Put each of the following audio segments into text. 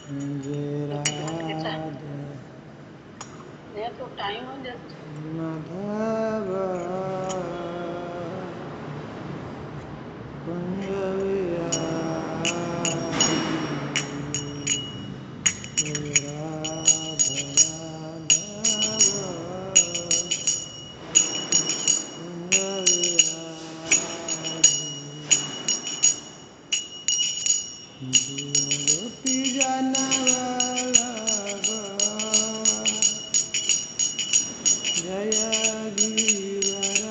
जय राधे तो टाइम हो जस्ट माधव कुंज विहारी राधा कुंज विहारी गोपी जय गिरिवरधारी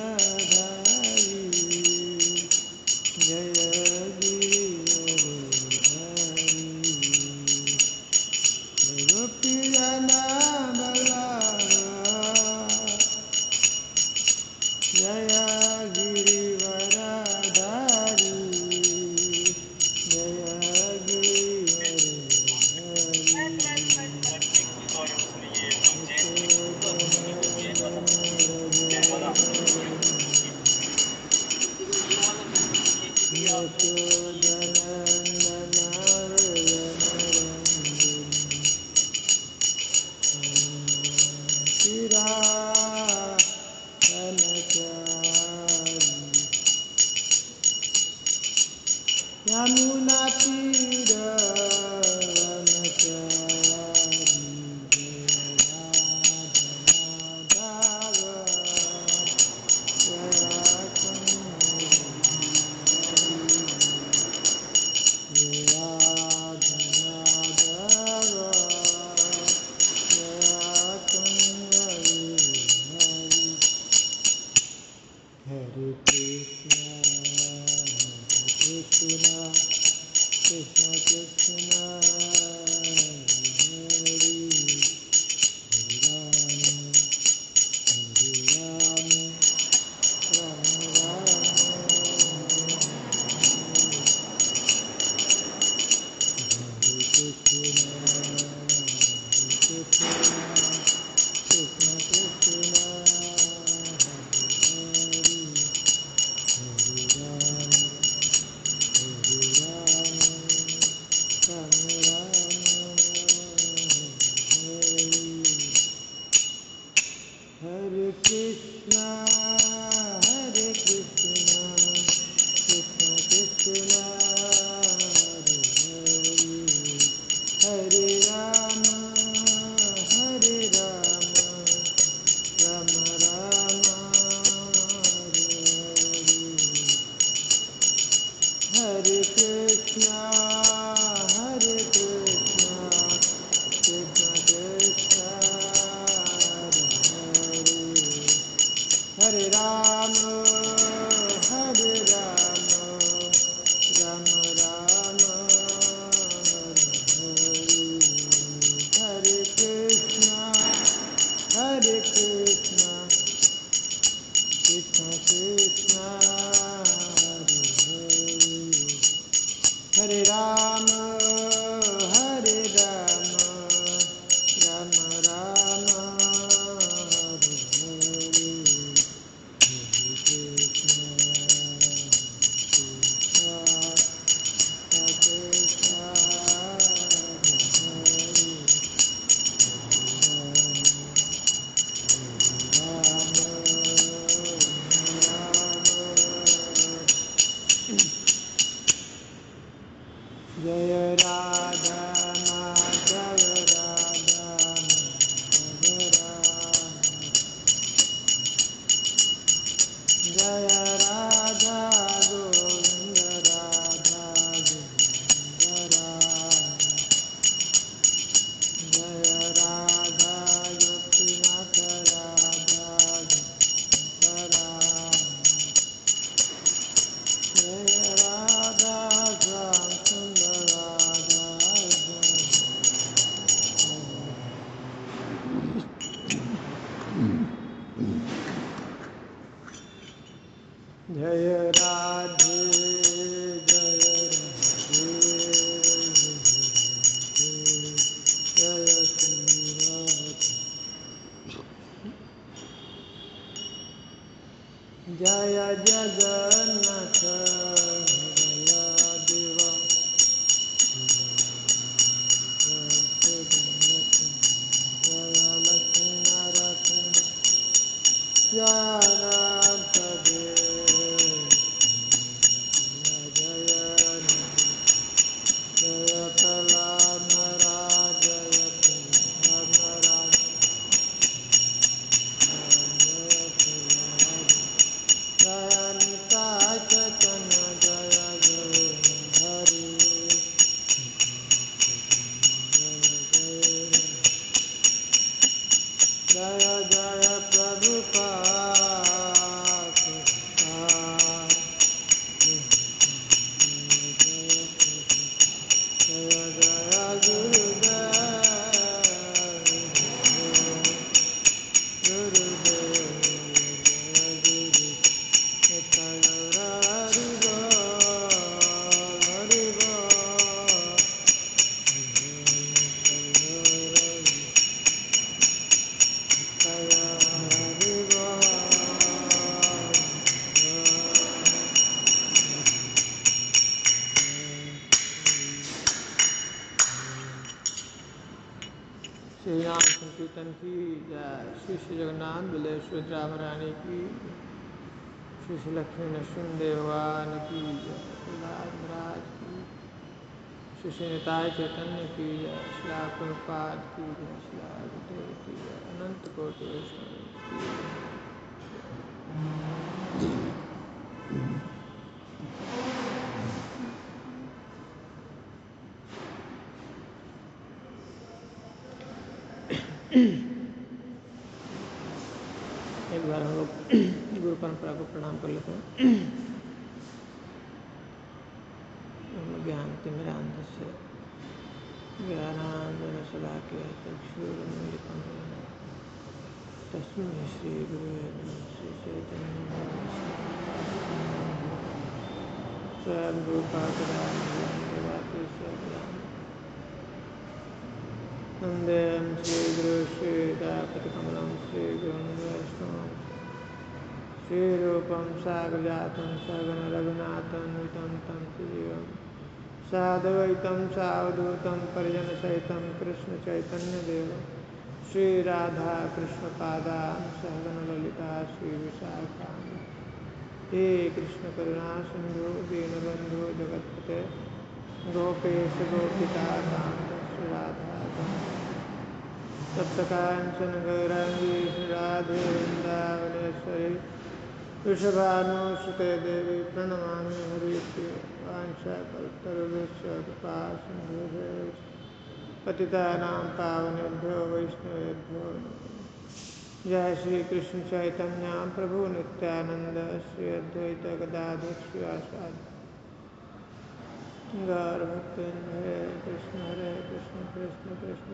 जय गिरिवरधारी गोपीजना जय गिरिवरधारी जय यमुना तीर Hare Krishna, Hare Krishna, Krishna Krishna, Hare Hare, Hare Rama, Rama Rama, Hare Krishna, Hare Krishna, Krishna Krishna, Hare Hare, Hare Rama, Rama Rama, Hare Krishna, Hare Krishna, Krishna Krishna, Hare Rama, Hare Rama, Rama Rama, Hare Krishna, Hare Krishna, Krishna Krishna, Hare Rama, Hare Rama, Rama Rama, Hare Krishna, Hare Krishna, Krishna Krishna, Hare Rama, Hare Rama, Rama Rama, Hare Krishna, Krishna Krishna, Jaya Radha Madhava Radha Madhava Jaya Radha Govinda Radha Govinda Jaya Radha Gopinath Radha Gopinath Jaya Radha Sundar Radha Shri Ram संकीर्तन की जय। श्री श्री जगन्नाथ बलेश्वर रानी की, श्री श्री लक्ष्मी नरसिंह देवान की जय, प्रहलाद महाराज की, श्री श्री निताय चैतन्य की जय, श्रीला प्रभुपाद की जय, श्रीला गुरुदेव की जय, अनंत कोटि वैष्णव की जय। एक बार हम लोग गुरु परंपरा को प्रणाम कर लेते हैं। ज्ञान तिमिरांधस्य ज्ञानांजनशलाकया चक्षुरुन्मीलितं येन तस्मै श्रीगुरुवे नमः। श्री चैतन्यदेवस्य स्वयं वन्देऽहं श्रीगुरुं श्रीदयापतिकमलं श्रीगुरुं वैष्णवं श्रीरूपं साग्रजातं सगण रघुनाथान्वितं तं सजीवं साद्वैतं सावधूतं परिजनसहितं कृष्णचैतन्यदेवं श्रीराधा कृष्णपादां सहगण ललिता श्रीविशाखान्वितं हे कृष्ण करुणा सिंधु दीनबंधु जगत्पते गोपेश गोपिकाकान्त श्रीराधा सप्तकांचन गौरांगी श्रीराधे वृंदावनेश्वरी वृषभानुसुते देवी प्रणमामि हरिप्रिये वाञ्छाकल्पतरुभ्यश्च कृपा सिन्धुभ्यश्च पतितानां पावनेभ्यो वैष्णवेभ्यो नमो। जय श्री कृष्ण चैतन्य प्रभु नित्यानंद श्री अद्वैत गदाधर श्रीवासादि गौर भक्तवृंद हरे कृष्ण कृष्ण कृष्ण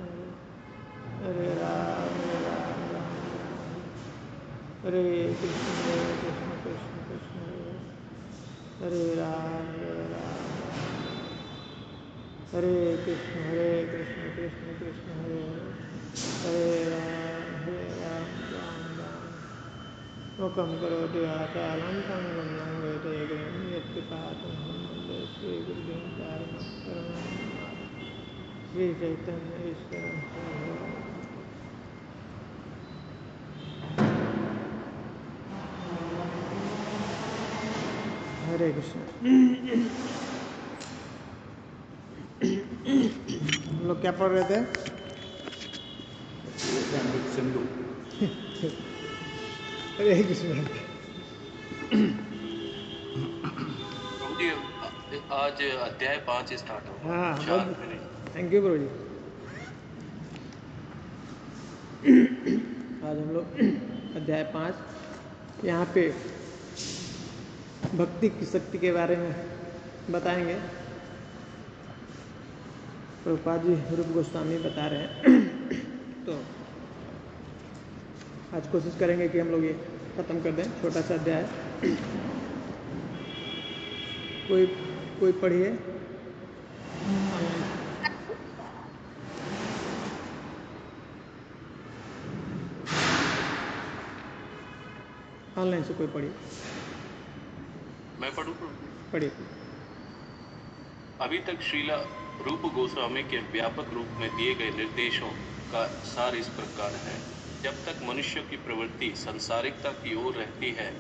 हरे राम राम राम हरे कृष्ण कृष्ण कृष्ण हरे राम हरे कृष्ण कृष्ण कृष्ण हरे राम राम मुखं करोति वाचालं पङ्गुं लङ्घयते यत्कृपातमहं वन्दे श्रीगुरुं परमं श्रीचैतन्य ईश्वरं हरे कृष्ण। हम लोग क्या पढ़ रहे थे? सिंधु। हरे कृष्ण। आज अध्याय 5 स्टार्ट होगा। हाँ, 4 मिनट। थैंक यू प्रभु जी। आज हम लोग अध्याय 5 यहाँ पे भक्ति की शक्ति के बारे में बताएंगे। प्रभुपाद जी रूप गोस्वामी बता रहे हैं। तो आज कोशिश करेंगे कि हम लोग ये ख़त्म कर दें, छोटा सा अध्याय। कोई पढ़िए। ऑनलाइन से कोई पढ़िए। मैं पढ़ूं? पढ़िए। अभी तक श्रीला रूप गोस्वामी के व्यापक रूप में दिए गए निर्देशों का सार इस प्रकार है। जब तक मनुष्य की प्रवृत्ति संसारिकता की ओर रहती है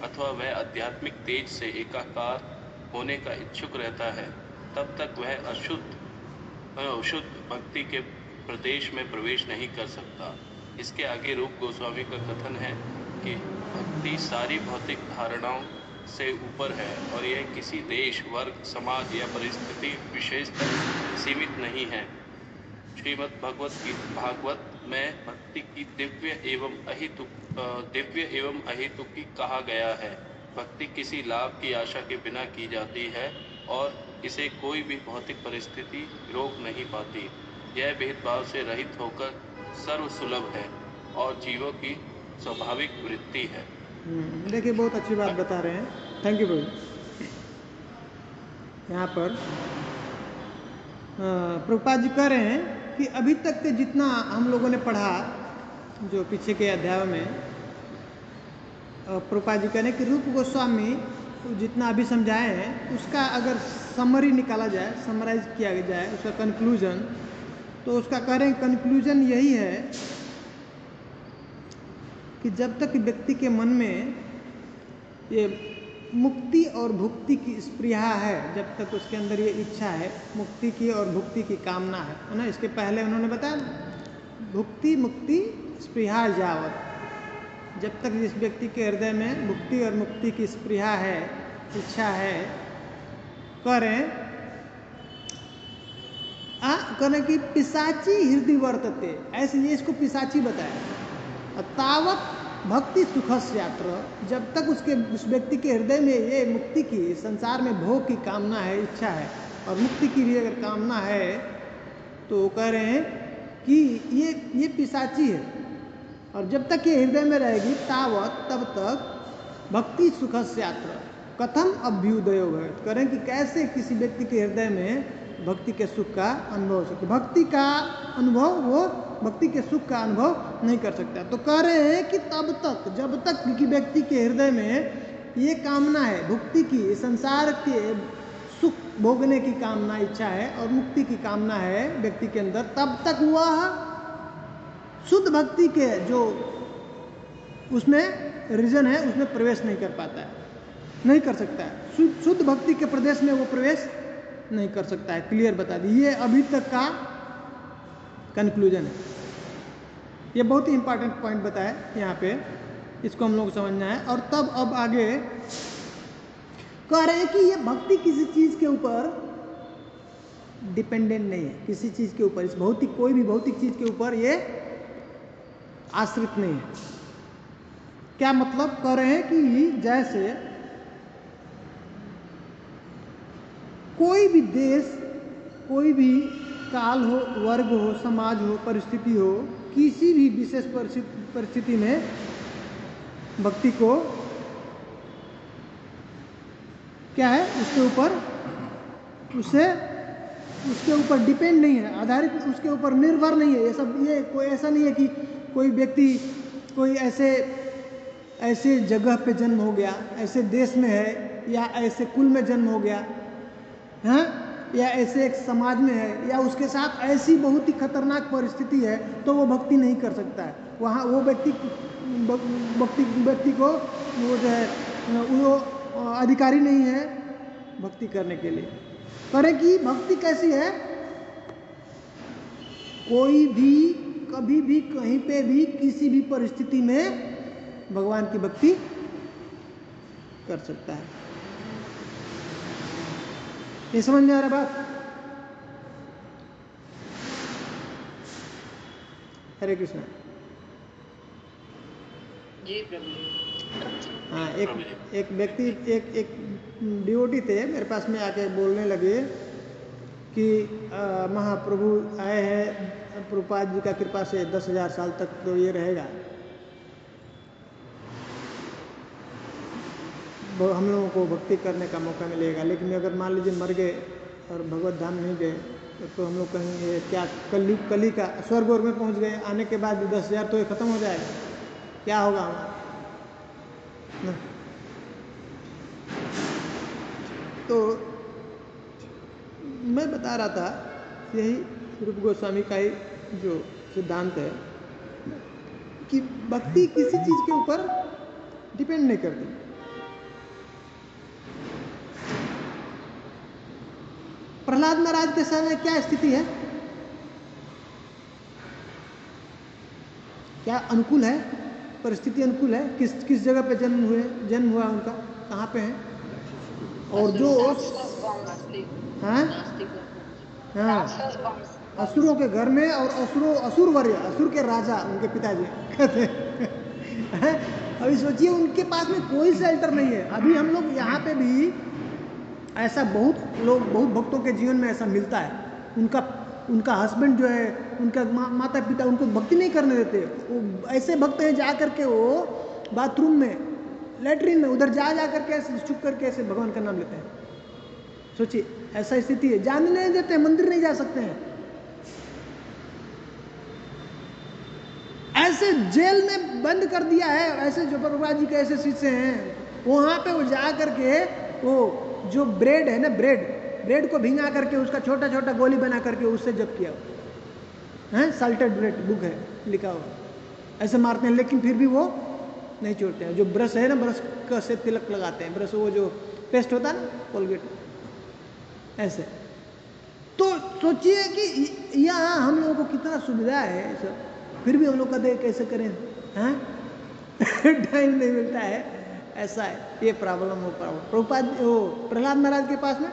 अथवा वह आध्यात्मिक तेज से एकाकार होने का इच्छुक रहता है, तब तक वह अशुद्ध भक्ति के प्रदेश में प्रवेश नहीं कर सकता। इसके आगे रूप गोस्वामी का कथन है कि भक्ति सारी भौतिक धारणाओं से ऊपर है और यह किसी देश, वर्ग, समाज या परिस्थिति विशेष तक सीमित नहीं है। श्रीमद् भागवत में भक्ति की दिव्य एवं अहेतुकी कहा गया है। भक्ति किसी लाभ की आशा के बिना की जाती है और इसे कोई भी भौतिक परिस्थिति रोक नहीं पाती। यह भेदभाव से रहित होकर सर्व सुलभ है और जीवों की स्वाभाविक वृत्ति है। देखिए, बहुत अच्छी बात बता रहे हैं। थैंक यू प्रभु। यहाँ पर प्रभुपाद जी कह रहे हैं कि अभी तक के जितना हम लोगों ने पढ़ा, जो पीछे के अध्यायों में, प्रभुपाद जी कह रहे हैं कि रूप गोस्वामी जितना अभी समझाए हैं उसका अगर समरी निकाला जाए, समराइज किया जाए, उसका कंक्लूजन, तो उसका कह रहे हैं कंक्लूजन यही है कि जब तक व्यक्ति के मन में ये मुक्ति और भुक्ति की स्पृहा है, जब तक उसके अंदर ये इच्छा है, मुक्ति की और भुक्ति की कामना है ना। इसके पहले उन्होंने बताया भुक्ति मुक्ति स्पृहा जावत, जब तक जिस व्यक्ति के हृदय में भुक्ति और मुक्ति की स्पृहा है, इच्छा है, करें कि पिशाची हृदय वर्तते, ऐसे ये इसको पिशाची बताया। तावत भक्ति सुखस्य यात्रा, जब तक उस व्यक्ति के हृदय में ये मुक्ति की, संसार में भोग की कामना है, इच्छा है, और मुक्ति की भी अगर कामना है, तो कह रहे हैं कि ये पिशाची है। और जब तक ये हृदय में रहेगी तावत, तब तक भक्ति सुखस्य यात्रा कथम अभ्युदय है, करें कि कैसे किसी व्यक्ति के हृदय में भक्ति के सुख का अनुभव हो सकता, भक्ति का अनुभव, वो भक्ति के सुख का अनुभव नहीं कर सकता। तो कह रहे हैं कि तब तक, जब तक कि व्यक्ति के हृदय में ये कामना है भक्ति की, संसार के सुख भोगने की कामना, इच्छा है, और मुक्ति की कामना है व्यक्ति के अंदर, तब तक वह शुद्ध भक्ति के जो उसमें रीजन है उसमें प्रवेश नहीं कर पाता है, नहीं कर सकता है। शुद्ध भक्ति के प्रदेश में वो प्रवेश नहीं कर सकता है। क्लियर बता दी, ये अभी तक का कंक्लूजन है। ये बहुत ही इंपॉर्टेंट पॉइंट बताया यहाँ पे, इसको हम लोग समझना है। और तब अब आगे कह रहे हैं कि ये भक्ति किसी चीज के ऊपर डिपेंडेंट नहीं है, किसी चीज के ऊपर, इस भौतिक, कोई भी भौतिक चीज के ऊपर ये आश्रित नहीं है। क्या मतलब? कह रहे हैं कि जैसे कोई भी देश, कोई भी काल हो, वर्ग हो, समाज हो, परिस्थिति हो, किसी भी विशेष परिस्थिति में भक्ति को क्या है, उसके ऊपर डिपेंड नहीं है, आधारित, उसके ऊपर निर्भर नहीं है। ये सब, ये कोई ऐसा नहीं है कि कोई व्यक्ति कोई ऐसे जगह पे जन्म हो गया, ऐसे देश में है, या ऐसे कुल में जन्म हो गया है, या ऐसे एक समाज में है, या उसके साथ ऐसी बहुत ही खतरनाक परिस्थिति है, तो वो भक्ति नहीं कर सकता है। वहाँ वो व्यक्ति को वो जो है वो अधिकारी नहीं है भक्ति करने के लिए। करें कि भक्ति कैसी है, कोई भी कभी भी कहीं पे भी किसी भी परिस्थिति में भगवान की भक्ति कर सकता है। ये समझ में आ रहा बात? हरे कृष्णा। जी प्रभु। हाँ, एक व्यक्ति, एक डिवोटी थे, मेरे पास में आके बोलने लगे कि महाप्रभु आए हैं, प्रभुपाद जी का कृपा से 10,000 साल तक तो ये रहेगा, हम लोगों को भक्ति करने का मौका मिलेगा। लेकिन अगर मान लीजिए मर गए और भगवत धाम नहीं गए, तो हम लोग कहेंगे क्या कली का स्वर्ग और में पहुंच गए, आने के बाद 10,000 तो ये खत्म हो जाएगा, क्या होगा हमारा? तो मैं बता रहा था, यही रूप गोस्वामी का ही जो सिद्धांत है कि भक्ति किसी चीज के ऊपर डिपेंड नहीं करती। प्रहलाद महाराज के समय क्या स्थिति है, क्या अनुकूल है, परिस्थिति अनुकूल है? किस जगह पे जन्म हुआ उनका, कहाँ पे है? और जो असुरों के घर में, और असुर के राजा उनके पिताजी कहते हैं। अभी सोचिए उनके पास में कोई शेल्टर नहीं है। अभी हम लोग यहाँ पे भी ऐसा बहुत भक्तों के जीवन में ऐसा मिलता है। उनका हस्बैंड जो है, उनका माता पिता उनको भक्ति नहीं करने देते। वो ऐसे भक्त हैं, जा करके वो बाथरूम में, लेटरिन में, उधर जा करके ऐसे चुप करके ऐसे भगवान का नाम लेते हैं। सोचिए ऐसा स्थिति है, जाने नहीं देते, मंदिर नहीं जा सकते हैं। ऐसे जेल में बंद कर दिया है। ऐसे जो प्रभुपाद जी के ऐसे शिष्य हैं, वहां पे वो जा करके वो जो ब्रेड है ना, ब्रेड को भिंगा करके उसका छोटा छोटा गोली बना करके उससे जप किया। हैं, साल्टेड ब्रेड बुक है लिखा हुआ, ऐसे मारते हैं, लेकिन फिर भी वो नहीं छोड़ते हैं। जो ब्रश है ना, ब्रश का से तिलक लगाते हैं, ब्रश वो जो पेस्ट होता है ना कोलगेट, ऐसे। तो सोचिए कि यहाँ हम लोगों को कितना सुविधा है सब, फिर भी हम लोग कहते हैं कैसे करें, हैं टाइम नहीं मिलता है, ऐसा है, ये प्रॉब्लम हो। प्रभुपाद वो प्रहलाद महाराज के पास में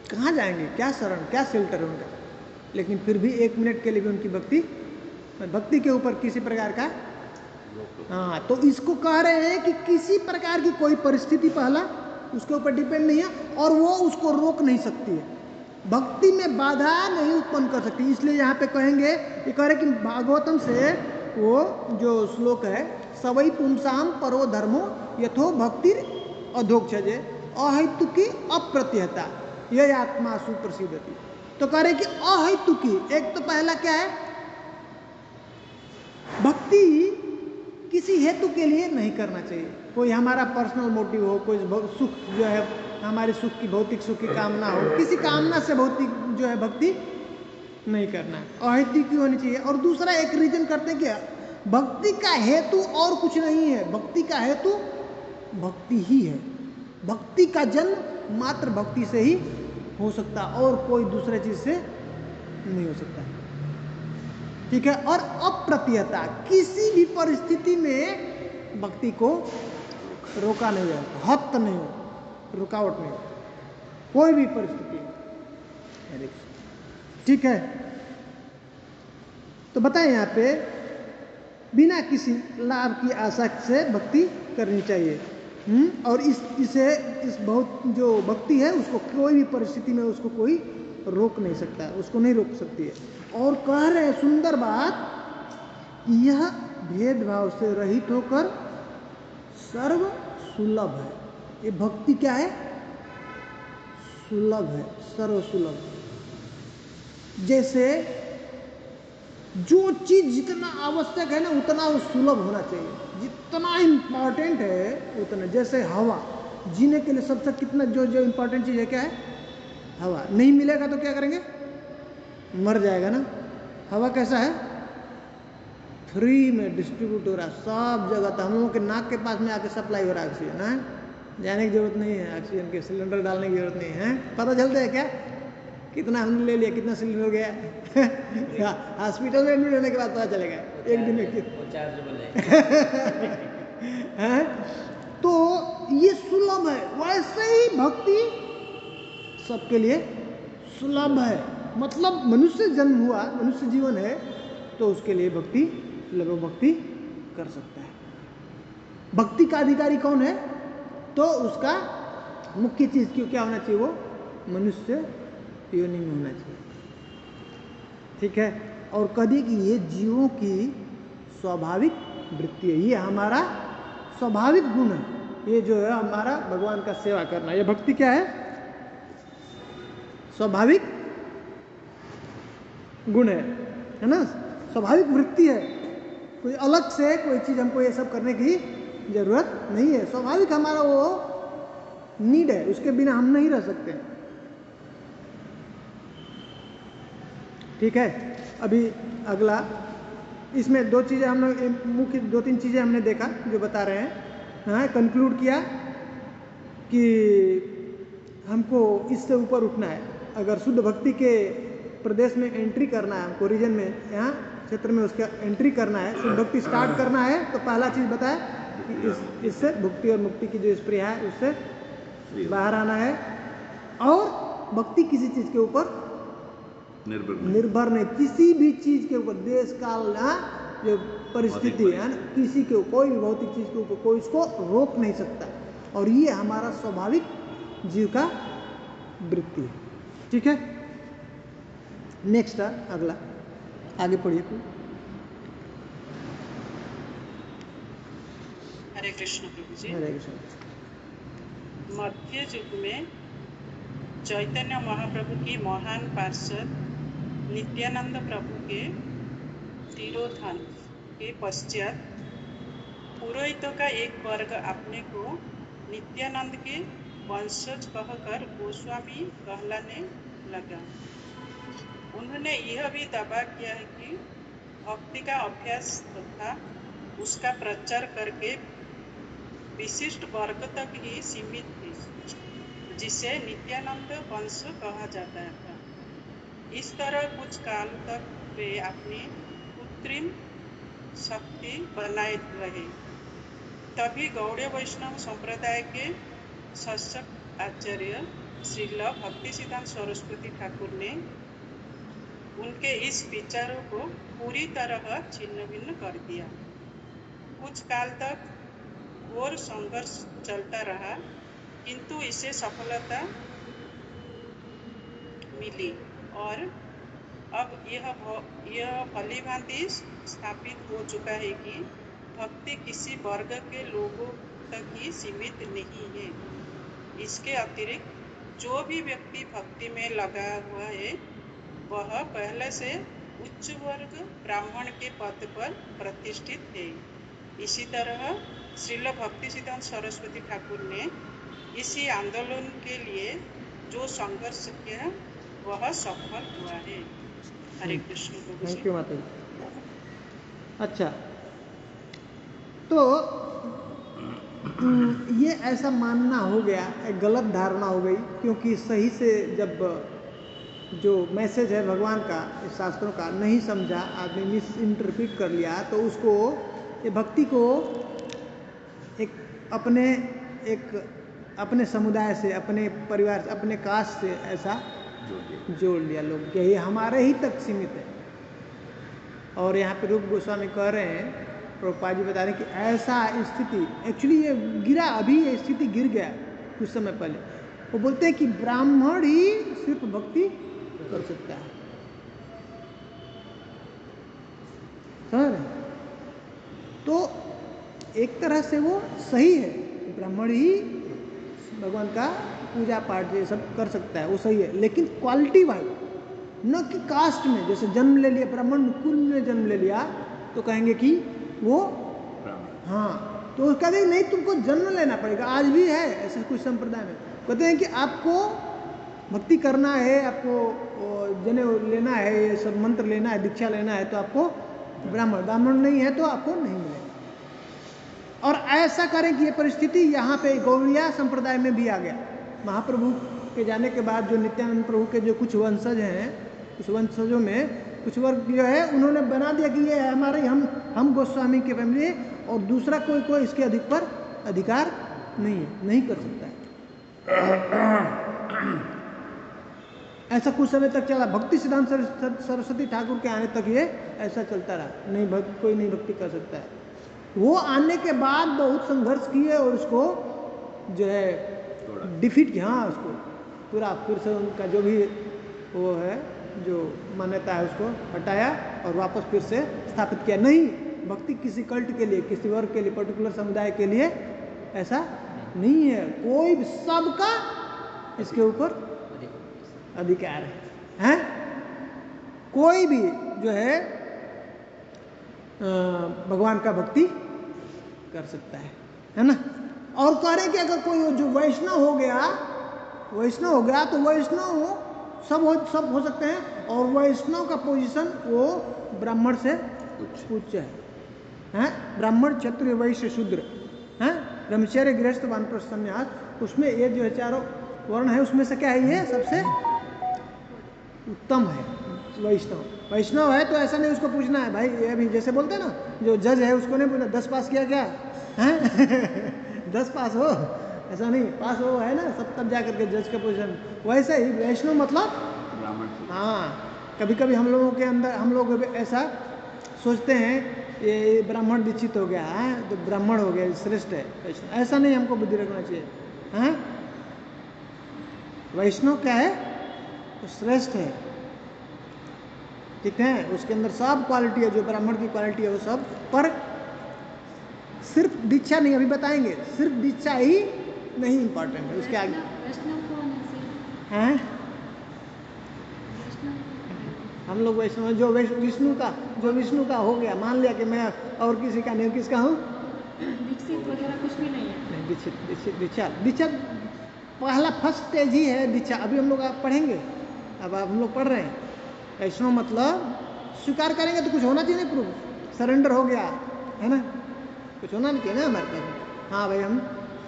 कहाँ जाएंगे, क्या शरण, क्या शेल्टर है उनका, लेकिन फिर भी 1 मिनट के लिए भी उनकी भक्ति के ऊपर किसी प्रकार का, हाँ, तो इसको कह रहे हैं कि किसी प्रकार की कोई परिस्थिति पहला उसके ऊपर डिपेंड नहीं है और वो उसको रोक नहीं सकती है, भक्ति में बाधा नहीं उत्पन्न कर सकती। इसलिए यहाँ पे कहेंगे, ये कह रहे कि भागवतम से वो जो श्लोक है, सवई पुंसाम परो धर्मो यथो भक्तिर अधोक्षजे अहेतुकी अप्रत्यहता ये आत्मा सुप्रसिद्धति। तो कह रहे कि अहेतुकी, एक तो पहला क्या है, भक्ति किसी हेतु के लिए नहीं करना चाहिए, कोई हमारा पर्सनल मोटिव हो, कोई सुख जो है हमारे सुख की, भौतिक सुख की कामना हो, किसी कामना से भौतिक जो है भक्ति नहीं करना है, अहेतुकी क्यों होनी चाहिए। और दूसरा एक रीजन करते हैं कि भक्ति का हेतु और कुछ नहीं है, भक्ति का हेतु भक्ति ही है, भक्ति का जन्म मात्र भक्ति से ही हो सकता और कोई दूसरे चीज से नहीं हो सकता, ठीक है। और अप्रत्ययता, किसी भी परिस्थिति में भक्ति को रोका नहीं जाता, हत नहीं हो, रुकावट नहीं हो, कोई भी परिस्थिति, ठीक है। तो बताएं यहाँ पे बिना किसी लाभ की आशा से भक्ति करनी चाहिए, और इस बहुत जो भक्ति है उसको कोई भी परिस्थिति में उसको कोई रोक नहीं सकता, उसको नहीं रोक सकती है। और कह रहे हैं सुंदर बात कि यह भेदभाव से रहित होकर सर्व सुलभ है। ये भक्ति क्या है, सुलभ है, सर्व सुलभ। जैसे जो चीज जितना आवश्यक है ना उतना वो सुलभ होना चाहिए, जितना इम्पोर्टेंट है उतना। जैसे हवा, जीने के लिए सबसे कितना जो इम्पोर्टेंट चीज है क्या है, हवा। नहीं मिलेगा तो क्या करेंगे, मर जाएगा ना। हवा कैसा है, फ्री में डिस्ट्रीब्यूट हो रहा है सब जगह, तो हम लोगों के नाक के पास में आके सप्लाई हो रहा है ऑक्सीजन, है, जाने की जरूरत नहीं है, ऑक्सीजन के सिलेंडर डालने की जरूरत नहीं है। पता चलता है क्या कितना हमने ले लिया, कितना सिलेंडर हो गया हॉस्पिटल में एडमिट होने के बाद पता चलेगा एक दिन में है। तो ये सुलभ है, वैसे ही भक्ति सबके लिए सुलभ है। मतलब मनुष्य जन्म हुआ, मनुष्य जीवन है तो उसके लिए भक्ति लगभग भक्ति कर सकता है। भक्ति का अधिकारी कौन है, तो उसका मुख्य चीज क्यों क्या होना चाहिए, वो मनुष्य योनि में होना चाहिए, ठीक है। और कह दिए कि ये जीवों की स्वाभाविक वृत्ति है, ये हमारा स्वाभाविक गुण है, ये जो है हमारा भगवान का सेवा करना, ये भक्ति क्या है, स्वाभाविक गुण है ना, स्वाभाविक वृत्ति है। कोई अलग से कोई चीज हमको ये सब करने की जरूरत नहीं है, स्वाभाविक हमारा वो नीड है, उसके बिना हम नहीं रह सकते, ठीक है। अभी अगला, इसमें दो चीजें हम लोग मुख्य 2-3 चीजें हमने देखा जो बता रहे हैं, हाँ, कंक्लूड किया कि हमको इससे ऊपर उठना है। अगर शुद्ध भक्ति के प्रदेश में एंट्री करना है, हमको रीजन में, यहाँ क्षेत्र में उसका एंट्री करना है, शुद्ध भक्ति स्टार्ट करना है, तो पहला चीज बताया कि इससे भक्ति और मुक्ति की जो स्प्रिया है उससे बाहर आना है। और भक्ति किसी चीज के ऊपर निर्भर नहीं, किसी भी चीज के ऊपर, देश काल, जो परिस्थिति है ना, किसी के कोई भी भौतिक चीज के ऊपर कोई इसको रोक नहीं सकता, और ये हमारा स्वाभाविक जीव का वृत्ति है, ठीक है। नेक्स्ट अगला, आगे पढ़िए। हरे कृष्ण प्रभु जी। हरे कृष्ण। मध्य युग में चैतन्य महाप्रभु की महान पार्षद नित्यानंद प्रभु के तिरोधान के पश्चात पुरोहितों का एक वर्ग अपने को नित्यानंद के वंशज कहकर गोस्वामी कहलाने लगा। उन्होंने यह भी दावा किया है कि भक्ति का अभ्यास तथा उसका प्रचार करके विशिष्ट वर्ग तक ही सीमित है, जिसे नित्यानंद वंश कहा जाता था। इस तरह कुछ काल तक वे अपनी कृत्रिम शक्ति बनाए रहे। तभी गौड़ीय वैष्णव संप्रदाय के शासक आचार्य श्रील भक्तिसिद्धांत सरस्वती ठाकुर ने उनके इस विचारों को पूरी तरह छिन्न भिन्न कर दिया। कुछ काल तक घोर संघर्ष चलता रहा, किंतु इसे सफलता मिली और अब यह भलीभांति स्थापित हो चुका है कि भक्ति किसी वर्ग के लोगों तक ही सीमित नहीं है। इसके अतिरिक्त जो भी व्यक्ति भक्ति में लगा हुआ है वह पहले से उच्च वर्ग ब्राह्मण के पद पर प्रतिष्ठित है। इसी तरह श्रील भक्तिसिद्धांत सरस्वती ठाकुर ने इसी आंदोलन के लिए जो संघर्ष किया वह सफल हुआ है। हरे कृष्ण प्रभु जी। थैंक यू माता जी। अच्छा, तो ये ऐसा मानना हो गया, एक गलत धारणा हो गई, क्योंकि सही से जब जो मैसेज है भगवान का, इस शास्त्रों का नहीं समझा, आदमी मिस इंटरप्रिट कर लिया, तो उसको ये भक्ति को अपने समुदाय से, अपने परिवार से, अपने कास्ट से ऐसा जोड़ लिया लोग कि ये हमारे ही तक सीमित है। और यहाँ पे रूप गोस्वामी कह रहे हैं, प्रभुपाद जी बता रहे हैं कि ऐसा स्थिति, एक्चुअली ये गिरा, अभी ये स्थिति गिर गया कुछ समय पहले। वो बोलते हैं कि ब्राह्मण ही सिर्फ भक्ति कर सकता है। समझ रहे? तो एक तरह से वो सही है, ब्राह्मण ही भगवान का पूजा पाठ ये सब कर सकता है, वो सही है, लेकिन क्वालिटी वाइज, न कि कास्ट में। जैसे जन्म ले लिया, ब्राह्मण कुल में जन्म ले लिया तो कहेंगे कि वो हाँ, तो कहते हैं नहीं, तुमको जन्म लेना पड़ेगा। आज भी है ऐसे कुछ संप्रदाय में, कहते हैं कि आपको भक्ति करना है, आपको जनेऊ लेना है, ये सब मंत्र लेना है, दीक्षा लेना है, तो आपको ब्राह्मण नहीं है तो आपको नहीं मिलेगा। और ऐसा करें कि ये परिस्थिति यहाँ पे गौड़िया संप्रदाय में भी आ गया। महाप्रभु के जाने के बाद जो नित्यानंद प्रभु के जो कुछ वंशज हैं, उस वंशजों में कुछ वर्ग जो है उन्होंने बना दिया कि ये हमारे, हम गोस्वामी के फैमिली है, और दूसरा कोई इसके अधिक पर अधिकार नहीं है, नहीं कर सकता है। ऐसा कुछ समय तक चला, भक्ति सिद्धांत सरस्वती ठाकुर के आने तक ये ऐसा चलता रहा, नहीं कोई नहीं भक्ति कर सकता है। वो आने के बाद बहुत संघर्ष किए और उसको जो है डिफीट किया, हाँ, उसको पूरा फिर से उनका जो भी वो है, जो मान्यता है, उसको हटाया और वापस फिर से स्थापित किया। नहीं, भक्ति किसी कल्ट के लिए, किसी वर्ग के लिए, पर्टिकुलर समुदाय के लिए ऐसा नहीं है, कोई सबका इसके ऊपर अधिकार है? कोई भी जो है भगवान का भक्ति कर सकता है ना। और कह रहे कि अगर कोई जो वैष्णव हो गया तो वैष्णव सब हो सकते हैं, और वैष्णव का पोजीशन वो ब्राह्मण से उच्च है? ब्राह्मण, क्षत्रिय, वैश्य, शूद्र, हैं, ब्रह्मचर्य, गृहस्थ, वानप्रस्थ, संन्यास, उसमें ये जो है चारों वर्ण है, उसमें से क्या है, ये सबसे उत्तम है वैष्णव है। तो ऐसा नहीं उसको पूछना है, भाई ये अभी जैसे बोलते हैं ना, जो जज है उसको नहीं पूछना 10 पास किया क्या है 10 पास हो, ऐसा नहीं, पास हो है ना सब, तब जाकर के जज का पोजीशन। वैसे ही वैष्णव मतलब हाँ, कभी कभी हम लोगों के अंदर, हम लोग ऐसा सोचते हैं ये ब्राह्मण दीक्षित हो गया है तो ब्राह्मण हो गया, श्रेष्ठ है वैष्णव। ऐसा नहीं हमको बुद्धि रखना चाहिए, हैं? वैष्णव क्या है, तो श्रेष्ठ है, ठीक है, उसके अंदर सब क्वालिटी है, जो ब्राह्मण की क्वालिटी है वो सब। पर सिर्फ दीक्षा नहीं, अभी बताएंगे, सिर्फ दीक्षा ही नहीं इम्पोर्टेंट है, उसके आगे हैं हम लोग वैष्णव, जो विष्णु का हो गया, मान लिया कि मैं और किसी का नहीं, किसका हूँ, दीक्षित वगैरह कुछ भी नहीं है। नहीं, दीक्षा पहला फर्स्ट स्टेज ही है दीक्षा। अभी हम लोग आप पढ़ेंगे, अब हम लोग पढ़ रहे हैं, वैष्णव मतलब स्वीकार करेंगे तो कुछ होना चाहिए ना, प्रूफ सरेंडर हो गया है ना, कुछ होना नहीं चाहिए ना हमारे पास। हाँ भाई हम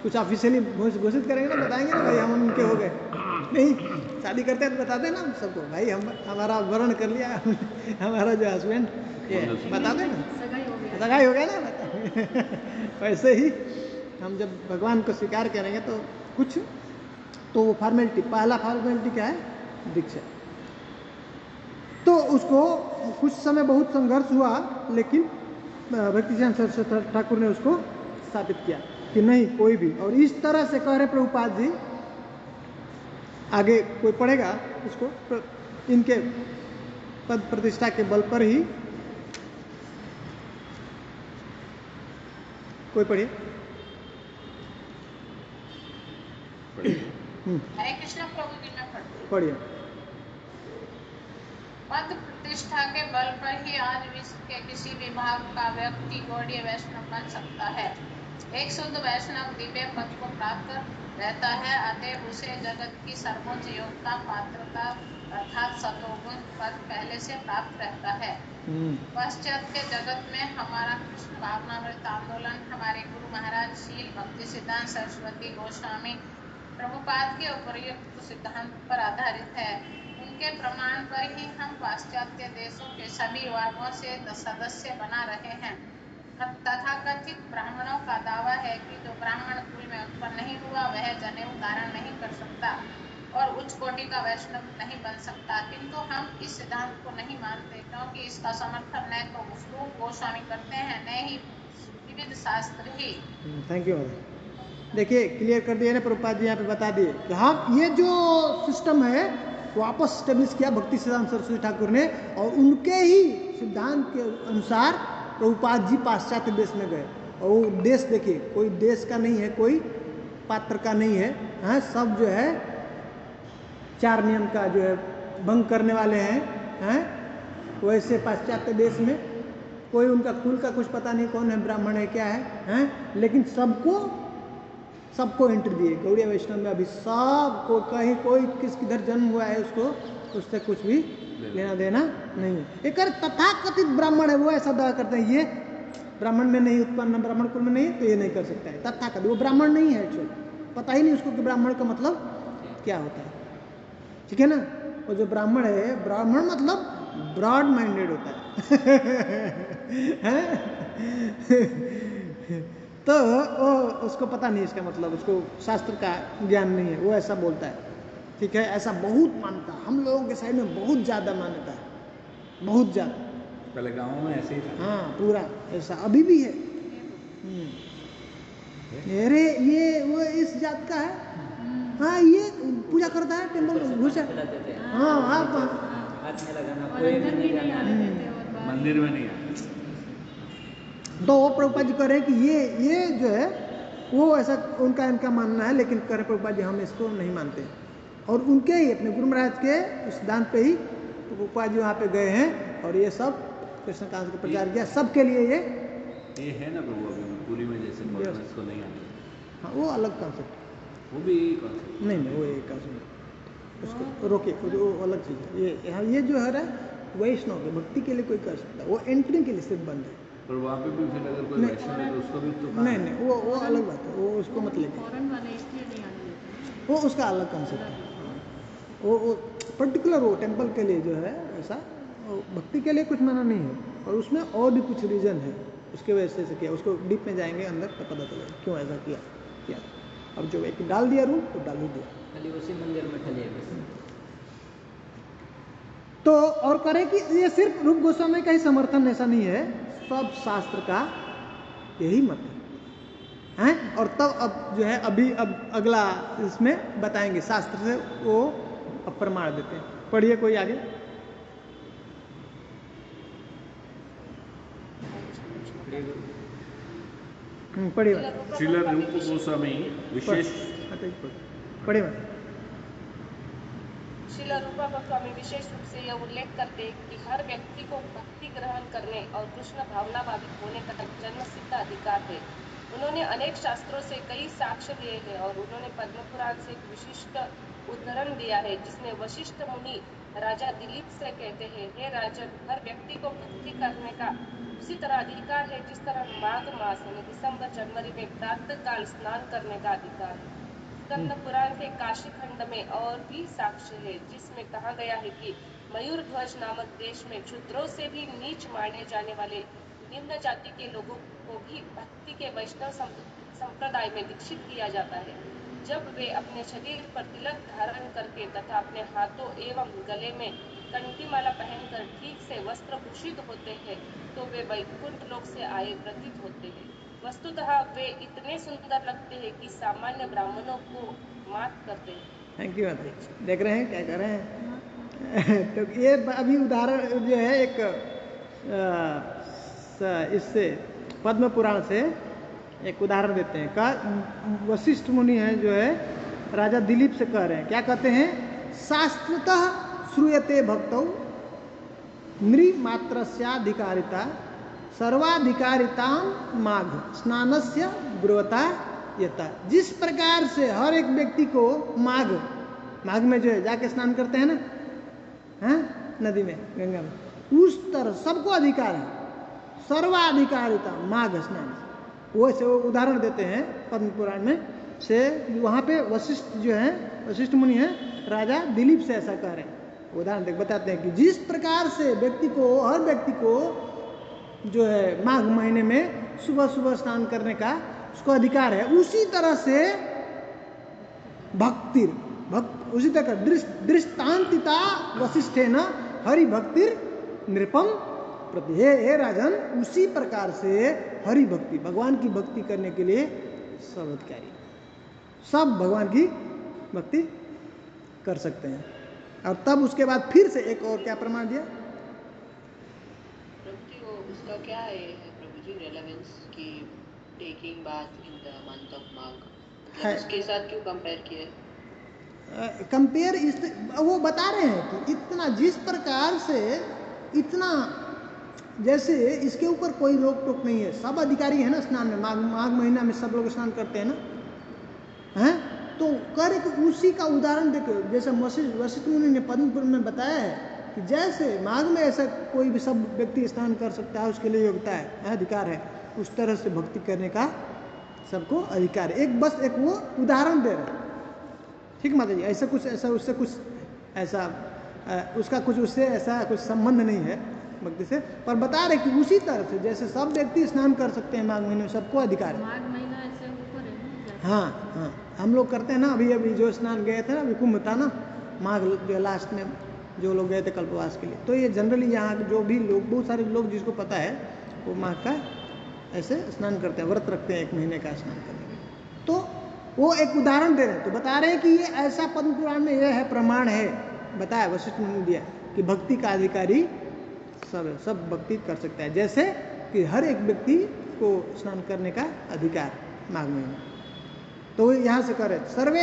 कुछ ऑफिशियली घोषित करेंगे ना, बताएंगे ना भाई हम उनके हो गए। नहीं शादी करते हैं तो बताते हैं ना सबको, भाई हम हमारा वर्ण कर लिया हमारा जो हस्बैंड ये बता दें ना, सगाई हो गया ना वैसे ही हम जब भगवान को स्वीकार करेंगे तो कुछ तो वो फॉर्मेलिटी, पहला फॉर्मेलिटी क्या है, दीक्षा। तो उसको कुछ समय बहुत संघर्ष हुआ, लेकिन भक्तिसिद्धांत सरस्वती ठाकुर ने उसको स्थापित किया कि नहीं कोई भी, और इस तरह से कह रहे प्रभुपाद जी, आगे कोई पढ़ेगा उसको, इनके पद प्रतिष्ठा के बल पर ही कोई पढ़िए। हरे कृष्ण प्रभु जी में पढ़िए। पद प्रतिष्ठा के बल पर ही आज विश्व के किसी भी भाग का व्यक्ति गौड़ीय वैष्णव बन सकता है। एक शुद्ध वैष्णव दिव्य पद को प्राप्त रहता है, अतएव उसे जगत की सर्वोच्च योग्यता पात्रता अर्थात सतोगुण पद पहले से प्राप्त रहता है। पाश्चात्य जगत में हमारा कृष्ण भावनामृत आंदोलन हमारे गुरु महाराज शील भक्ति सिद्धांत सरस्वती गोस्वामी प्रभुपाद के उपर्युक्त सिद्धांत पर आधारित है। उनके प्रमाण पर ही हम पाश्चात्य देशों के सभी वर्गों से सदस्य बना रहे हैं। तथाकथित ब्राह्मणों का दावा है कि जो ब्राह्मण कुल में उत्पन्न नहीं हुआ वह जनेऊ धारण नहीं कर सकता और उच्च कोटि का वैष्णव नहीं बन सकता, किंतु हम इस सिद्धांत को नहीं मानते, क्योंकि इसका समर्थन न तो स्वरूप गोस्वामी करते हैं न ही विविध शास्त्र ही। Thank you. देखिए क्लियर कर दिया ना प्रभुपाद जी, यहाँ पे बता दिए कि हाँ ये जो सिस्टम है वापस स्टेब्लिश किया भक्ति सिद्धांत सरस्वती ठाकुर ने, और उनके ही सिद्धांत के अनुसार प्रभुपाद जी पाश्चात्य देश में गए। और वो देश देखिए कोई देश का नहीं है, कोई पात्र का नहीं है, हाँ सब जो है चार नियम का जो है भंग करने वाले हैं। वैसे पाश्चात्य देश में कोई उनका कुल का कुछ पता नहीं, कौन है ब्राह्मण है क्या है, लेकिन सबको एंट्री दिए गौड़ीय वैष्णव में। अभी सबको कहीं कोई किस किधर जन्म हुआ है उसको उससे कुछ भी लेना देना नहीं है। एक तथाकथित ब्राह्मण है वो ऐसा दावा करते हैं ये ब्राह्मण में नहीं उत्पन्न, ब्राह्मण कुल में नहीं तो ये नहीं कर सकता है। तथाकथित वो ब्राह्मण नहीं है, एक्चुअली पता ही नहीं उसको कि ब्राह्मण का मतलब क्या होता है, ठीक है ना। और जो ब्राह्मण है, ब्राह्मण मतलब ब्रॉड माइंडेड होता है तो वो उसको पता नहीं इसका मतलब, उसको शास्त्र का ज्ञान नहीं है, वो ऐसा बोलता है, ठीक है। ऐसा बहुत मानता है, हम लोगों के साइड में बहुत ज़्यादा मान्यता है, बहुत ज़्यादा। पहले गाँव में ऐसे ही था। हाँ पूरा ऐसा अभी भी है। अरे ये वो इस जात का है, हाँ ये पूजा करता है टेम्पल में घुसा। हाँ आप मंदिर में नहीं है। तो वो प्रभुपाद जी कह रहे हैं कि ये जो है वो ऐसा उनका इनका मानना है, लेकिन कह रहे प्रभुपाद जी हम इसको नहीं मानते। और उनके ही अपने गुरु महाराज के सिद्धांत पे ही प्रभुपाद जी वहाँ पे गए हैं और ये सब कृष्ण कांत का प्रचार किया सबके लिए। ये है ना प्रभु अभी पूरी में जैसे इसको नहीं आते। हाँ वो अलग कॉन्सेप्ट, वो भी कॉन्सेप्ट नहीं वो एक कॉन्सेप्ट, उसको रोके वो अलग चीज़ है। ये जो है वैष्णव के भक्ति के लिए कोई कर सकता है, वो एंट्री के लिए सिर्फ बंद है। पर वहाँ पे भी फिर अगर कोई वैष्णव है तो उसको भी तो नहीं वो अलग बात है, वो उसको मत लेके, वो उसका अलग कॉन्सेप्ट है। वो पर्टिकुलर वो टेम्पल के लिए जो है ऐसा, भक्ति के लिए कुछ माना नहीं है, और उसमें और भी कुछ रीज़न है उसके वजह से किया। उसको डीप में जाएंगे अंदर तब पता चलेगा क्यों ऐसा किया। अब जो एक डाल दिया रूम तो डाल ही दिया, खाली उसी मंदिर में खाली तो और करें कि ये सिर्फ रूप गोस्वामी का ही समर्थन ऐसा नहीं है, सब शास्त्र का यही मत है। और तब अब जो है अभी अब अगला इसमें बताएंगे शास्त्र से वो अब प्रमाण देते हैं। पढ़िए कोई आगे। पढ़िए श्रील रूप गोस्वामी विशेष पढ़िए। श्रील रूप गोस्वामी विशेष रूप से यह उल्लेख करते हैं कि हर व्यक्ति को भक्ति ग्रहण करने और कृष्ण भावना भावित होने का जन्म सिद्ध अधिकार है। उन्होंने अनेक शास्त्रों से कई साक्ष्य दिए हैं और उन्होंने पद्म पुराण से एक विशिष्ट उदाहरण दिया है जिसमें वशिष्ठ मुनि राजा दिलीप से कहते हैं, हे राजन, हर व्यक्ति को भक्ति करने का उसी तरह अधिकार है जिस तरह माघ मास यानी दिसंबर जनवरी में प्रातः काल स्नान करने का अधिकार है। स्कंद पुराण के काशी खंड में और भी साक्ष्य है जिसमें कहा गया है कि मयूर ध्वज नामक देश में क्षुद्रों से भी नीच माने जाने वाले निम्न जाति के लोगों को भी भक्ति के वैष्णव संप्रदाय में दीक्षित किया जाता है। जब वे अपने शरीर पर तिलक धारण करके तथा अपने हाथों एवं गले में कंठीमाला पहनकर ठीक से वस्त्र भूषित होते हैं तो वे वैकुंठ लोक से आए प्रतीत होते हैं। वस्तुतः वे इतने सुंदर लगते हैं कि सामान्य ब्राह्मणों को मात करते हैं। थैंक यू माता जी। देख रहे हैं क्या कर रहे हैं तो ये अभी उदाहरण जो है एक इससे पद्म पुराण से एक उदाहरण देते हैं का वशिष्ठ मुनि है जो है राजा दिलीप से कह रहे हैं, क्या कहते हैं, शास्त्रतः श्रूयते भक्तौ नृमात्रस्याधिकारिता सर्वाधिकारिता माघ स्नानस्य ब्रुवता यथा। जिस प्रकार से हर एक व्यक्ति को माघ में जो है जाके स्नान करते हैं ना, हाँ, नदी में, गंगा में, उस तरह सबको अधिकार है, सर्वाधिकारिता माघ स्नान। वो से वो उदाहरण देते हैं पद्म पुराण में से, वहाँ पे वशिष्ठ जो है, वशिष्ठ मुनि है, राजा दिलीप से ऐसा कह रहे हैं। उदाहरण बताते हैं कि जिस प्रकार से व्यक्ति को, हर व्यक्ति को जो है माघ महीने में सुबह सुबह स्नान करने का उसको अधिकार है, उसी तरह से उसी तरह दृष्टांतिता वशिष्ठे न हरि भक्तिर नृपम प्रति। हे राजन, उसी प्रकार से हरि भक्ति, भगवान की भक्ति करने के लिए सब अधिकारी, सब भगवान की भक्ति कर सकते हैं। और तब उसके बाद फिर से एक और क्या प्रमाण दिया प्रभु जी, वो उसका क्या है प्रभु जी रेलेवेंस की taking bath in the month of Magh, उसके साथ क्यों कंपेयर किया? कंपेयर वो बता रहे हैं कि इतना, जिस प्रकार से इतना, जैसे इसके ऊपर कोई रोक टोक नहीं है, सब अधिकारी है ना स्नान में, माघ महीना में सब लोग स्नान करते हैं ना, हैं, तो कर उसी का उदाहरण देखो, जैसे वशिष्ठ मुनि ने पद्मपुराण में बताया है कि जैसे माघ में ऐसा कोई भी सब व्यक्ति स्नान कर सकता है, उसके लिए योग्यता है, अधिकार है, उस तरह से भक्ति करने का सबको अधिकार है। एक बस एक वो उदाहरण दे रहे हैं, ठीक माता जी, ऐसा कुछ, ऐसा उससे कुछ ऐसा उसका कुछ उससे ऐसा कुछ संबंध नहीं है भक्ति से, पर बता रहे कि उसी तरह से जैसे सब व्यक्ति स्नान कर सकते हैं माघ महीने में, सबको अधिकार है। माघ महीना ऐसे ऊपर है। हाँ, हम लोग करते हैं ना, अभी जो स्नान गए थे ना, अभी कुंभ था ना, माघ जो लास्ट में जो लोग गए थे कल्पवास के लिए, तो ये जनरली यहाँ जो भी लोग, बहुत सारे लोग जिसको पता है वो माघ का ऐसे स्नान करते हैं, व्रत रखते हैं 1 महीने का स्नान करने के। तो वो एक उदाहरण दे रहे हैं, तो बता रहे हैं कि ये ऐसा पद्म पुराण में ये है, प्रमाण है, बताया वशिष्ठ मुनि दिया कि भक्ति का अधिकारी सब भक्ति कर सकता है, जैसे कि हर एक व्यक्ति को स्नान करने का अधिकार माघ महीने। तो यहाँ से करे सर्वे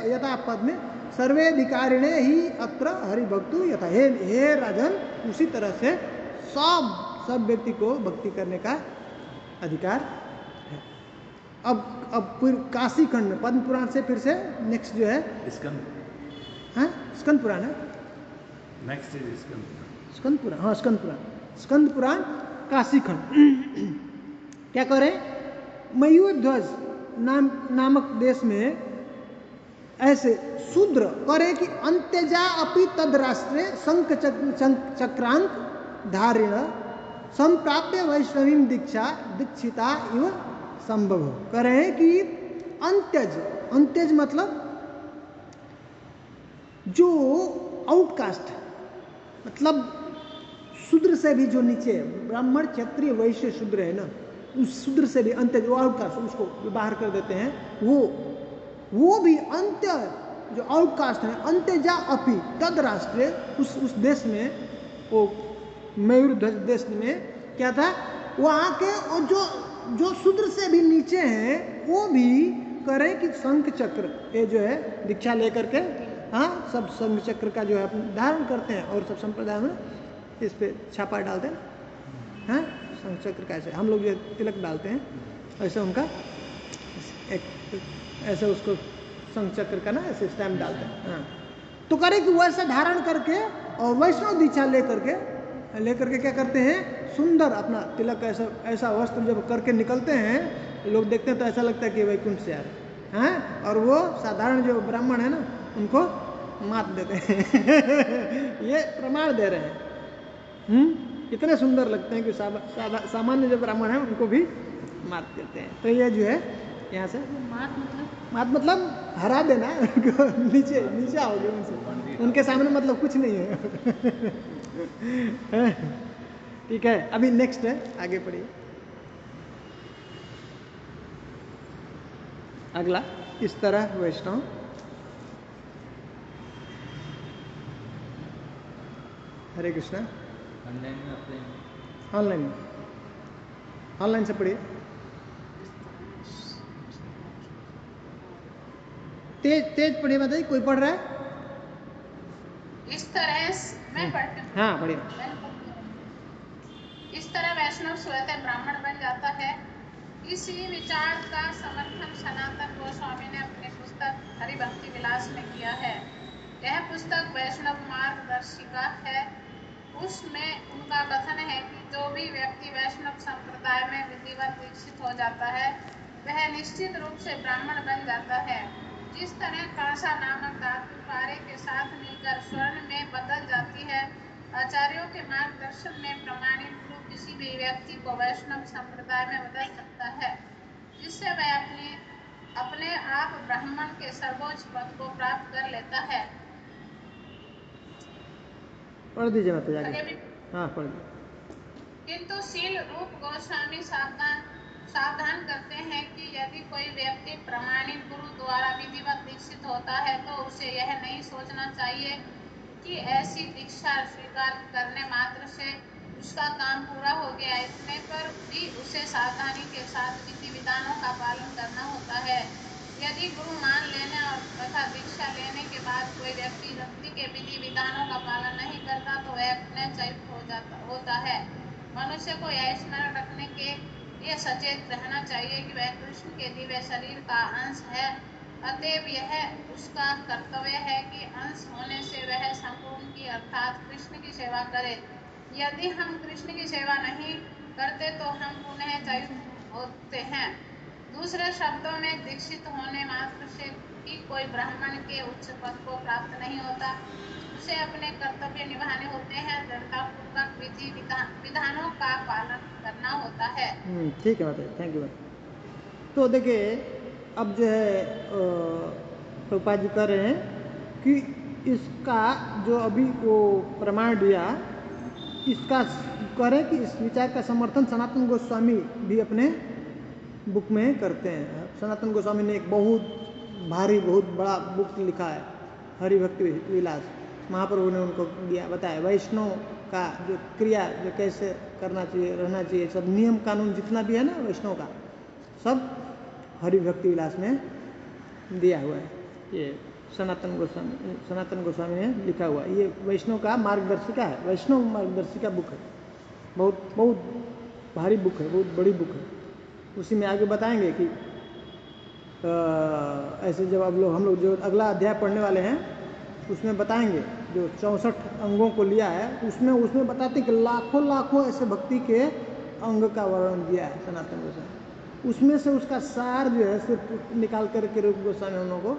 यथा पद में सर्वे अधिकारिणे ही अत्र हरिभक्तु यथा। हे राजन, उसी तरह से सब व्यक्ति को भक्ति करने का अधिकार है। अब फिर काशी खंड में पद्म पुराण से फिर से नेक्स्ट जो है स्कंद पुराण है, नेक्स्ट इज स्कंद पुराण, हाँ स्कंद पुराण काशी खंड। क्या कह रहे हैं, मयूर ध्वज नामक देश में ऐसे शूद्र करे कि अंत्यजा अपि तद राष्ट्रे शंख चक्रांक धारिण संप्राप्य वैष्णवीं दीक्षिता इव संभव। करें कि अंत्यज मतलब जो आउटकास्ट, मतलब शूद्र से भी जो नीचे है, ब्राह्मण क्षत्रिय वैश्य शूद्र है ना, उस शूद्र से भी अंत्यज, जो आउटकास्ट, उसको बाहर कर देते हैं, वो भी अंत्य जो आउटकास्ट है, अंत्यजा अपि तद राष्ट्रे, उस देश में, वो मयूर ध्वज देश में क्या था, वहाँ के और जो शूद्र से भी नीचे हैं वो भी करें कि शंख चक्र, ये जो है दीक्षा लेकर के, हाँ, सब शंख चक्र का जो है धारण करते हैं, और सब संप्रदाय में इस पे छापा डालते हैं, हाँ, शंख चक्र का ऐसे हम लोग जो तिलक डालते हैं, ऐसे उनका एक ऐसे उसको शंख चक्र का ना ऐसे स्टैम्प डालते हैं, हाँ। तो करें कि वो ऐसा धारण करके और वैष्णव दीक्षा लेकर के क्या करते हैं, सुंदर अपना तिलक ऐसा ऐसा वस्त्र जब करके निकलते हैं, लोग देखते हैं तो ऐसा लगता है कि वैकुंठ से आ रहे हैं, और वो साधारण जो ब्राह्मण है ना उनको मात देते हैं ये प्रमाण दे रहे हैं। इतने सुंदर लगते हैं कि सामान्य जो ब्राह्मण है उनको भी मात देते हैं। तो ये जो है यहाँ से मात मतलब हरा देना नीचे नीचे आओगे उनसे, उनके सामने मतलब कुछ नहीं है ठीक है। अभी नेक्स्ट है, आगे पढ़िए। अगला, इस तरह वैष्णव हरे कृष्णा। ऑनलाइन से पढ़िए, तेज पढ़िए। बताइए, कोई पढ़ रहा है? इस तरह मैं पढ़ती हूँ। हाँ पढ़िए। इस तरह वैष्णव स्वतः ब्राह्मण बन जाता है। इसी विचार का समर्थन सनातन गोस्वामी ने अपनी पुस्तक हरिभक्ति विलास में किया है। यह पुस्तक वैष्णव मार्गदर्शिका है। उसमें उनका कथन है कि जो भी व्यक्ति वैष्णव संप्रदाय में विधिवत दीक्षित हो जाता है वह निश्चित रूप से ब्राह्मण बन जाता है। जिस तरह कांसा नामक धातु पारे के साथ मिलकर स्वर्ण में बदल जाती है, आचार्यों के मार्गदर्शन में प्रमाणित गुरु किसी भी व्यक्ति को वैष्णव संप्रदाय में बदल सकता है, जिससे वह अपने आप ब्राह्मण के सर्वोच्च पद को प्राप्त कर लेता है। पढ़ दीजिए माता जाके। हाँ पढ़ दीजिए। किंतु शील रूप गोस्वामी सावधान करते हैं कि यदि कोई व्यक्ति प्रमाणित गुरु द्वारा विधिवत दीक्षित होता है तो उसे यह नहीं सोचना चाहिए कि ऐसी दीक्षा स्वीकार करने मात्र से उसका काम पूरा हो गया। इतने पर भी उसे सावधानी के साथ विधि विधानों का पालन करना होता है। यदि गुरु मान लेने और तथा दीक्षा लेने के बाद कोई व्यक्ति भक्ति के विधि विधानों का पालन नहीं करता तो वह पुनःच्युत होता है। मनुष्य को यह स्मरण रखने के लिए सचेत रहना चाहिए कि वह कृष्ण के दिव्य शरीर का अंश है, अतएव यह उसका कर्तव्य है कि अंश होने से वह संपूर्ण की अर्थात कृष्ण की सेवा करे। यदि हम कृष्ण की सेवा नहीं करते तो हम पुनःच्युत होते हैं। दूसरे शब्दों में दीक्षित होने मात्र से ही कोई ब्राह्मण के उच्च पद को प्राप्त नहीं होता। उसे अपने कर्तव्य निभाने होते हैं, दृढ़तापूर्वक विधि विधानों का पालन करना होता है। ठीक है माता, थैंक यू। तो देखिए अब जो है प्रभुपाद जी कह रहे हैं कि इसका जो अभी वो प्रमाण दिया, इसका कह रहे हैं कि इस विचार का समर्थन सनातन गोस्वामी भी अपने बुक में करते हैं। सनातन गोस्वामी ने एक बहुत भारी बहुत बड़ा बुक लिखा है, हरिभक्ति विलास। महाप्रभु ने उनको दिया बताया वैष्णव का जो क्रिया जो कैसे करना चाहिए, रहना चाहिए, सब नियम कानून जितना भी है ना वैष्णव का, सब हरिभक्ति विलास में दिया हुआ है। ये सनातन गोस्वामी ने लिखा हुआ है। ये वैष्णव का मार्गदर्शिका है, वैष्णव मार्गदर्शिका बुक है। बहुत बहुत भारी बुक है, बहुत बड़ी बुक है। उसी में आगे बताएंगे कि ऐसे जब हम लोग जो अगला अध्याय पढ़ने वाले हैं उसमें बताएंगे जो 64 अंगों को लिया है, उसमें बताते कि लाखों ऐसे भक्ति के अंग का वर्णन दिया है सनातन गोस्वामी। उसमें से उसका सार जो है सिर्फ निकाल करके रूप गोस्वामी हम लोग को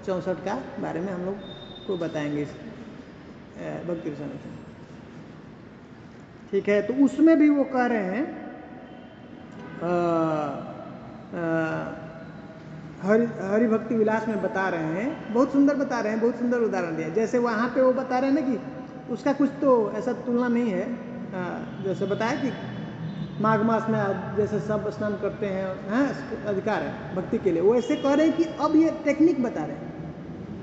64 का बारे में हम लोग को बताएंगे इस भक्ति रसायन। ठीक है, तो उसमें भी वो कह रहे हैं हरिभक्ति विलास में बता रहे हैं, बहुत सुंदर बता रहे हैं, बहुत सुंदर उदाहरण दिया। जैसे वहाँ पे वो बता रहे हैं ना कि उसका कुछ तो ऐसा तुलना नहीं है। जैसे बताया कि माघ मास में जैसे सब स्नान करते हैं, अधिकार है भक्ति के लिए, वो ऐसे कह रहे हैं कि अब ये टेक्निक बता रहे हैं।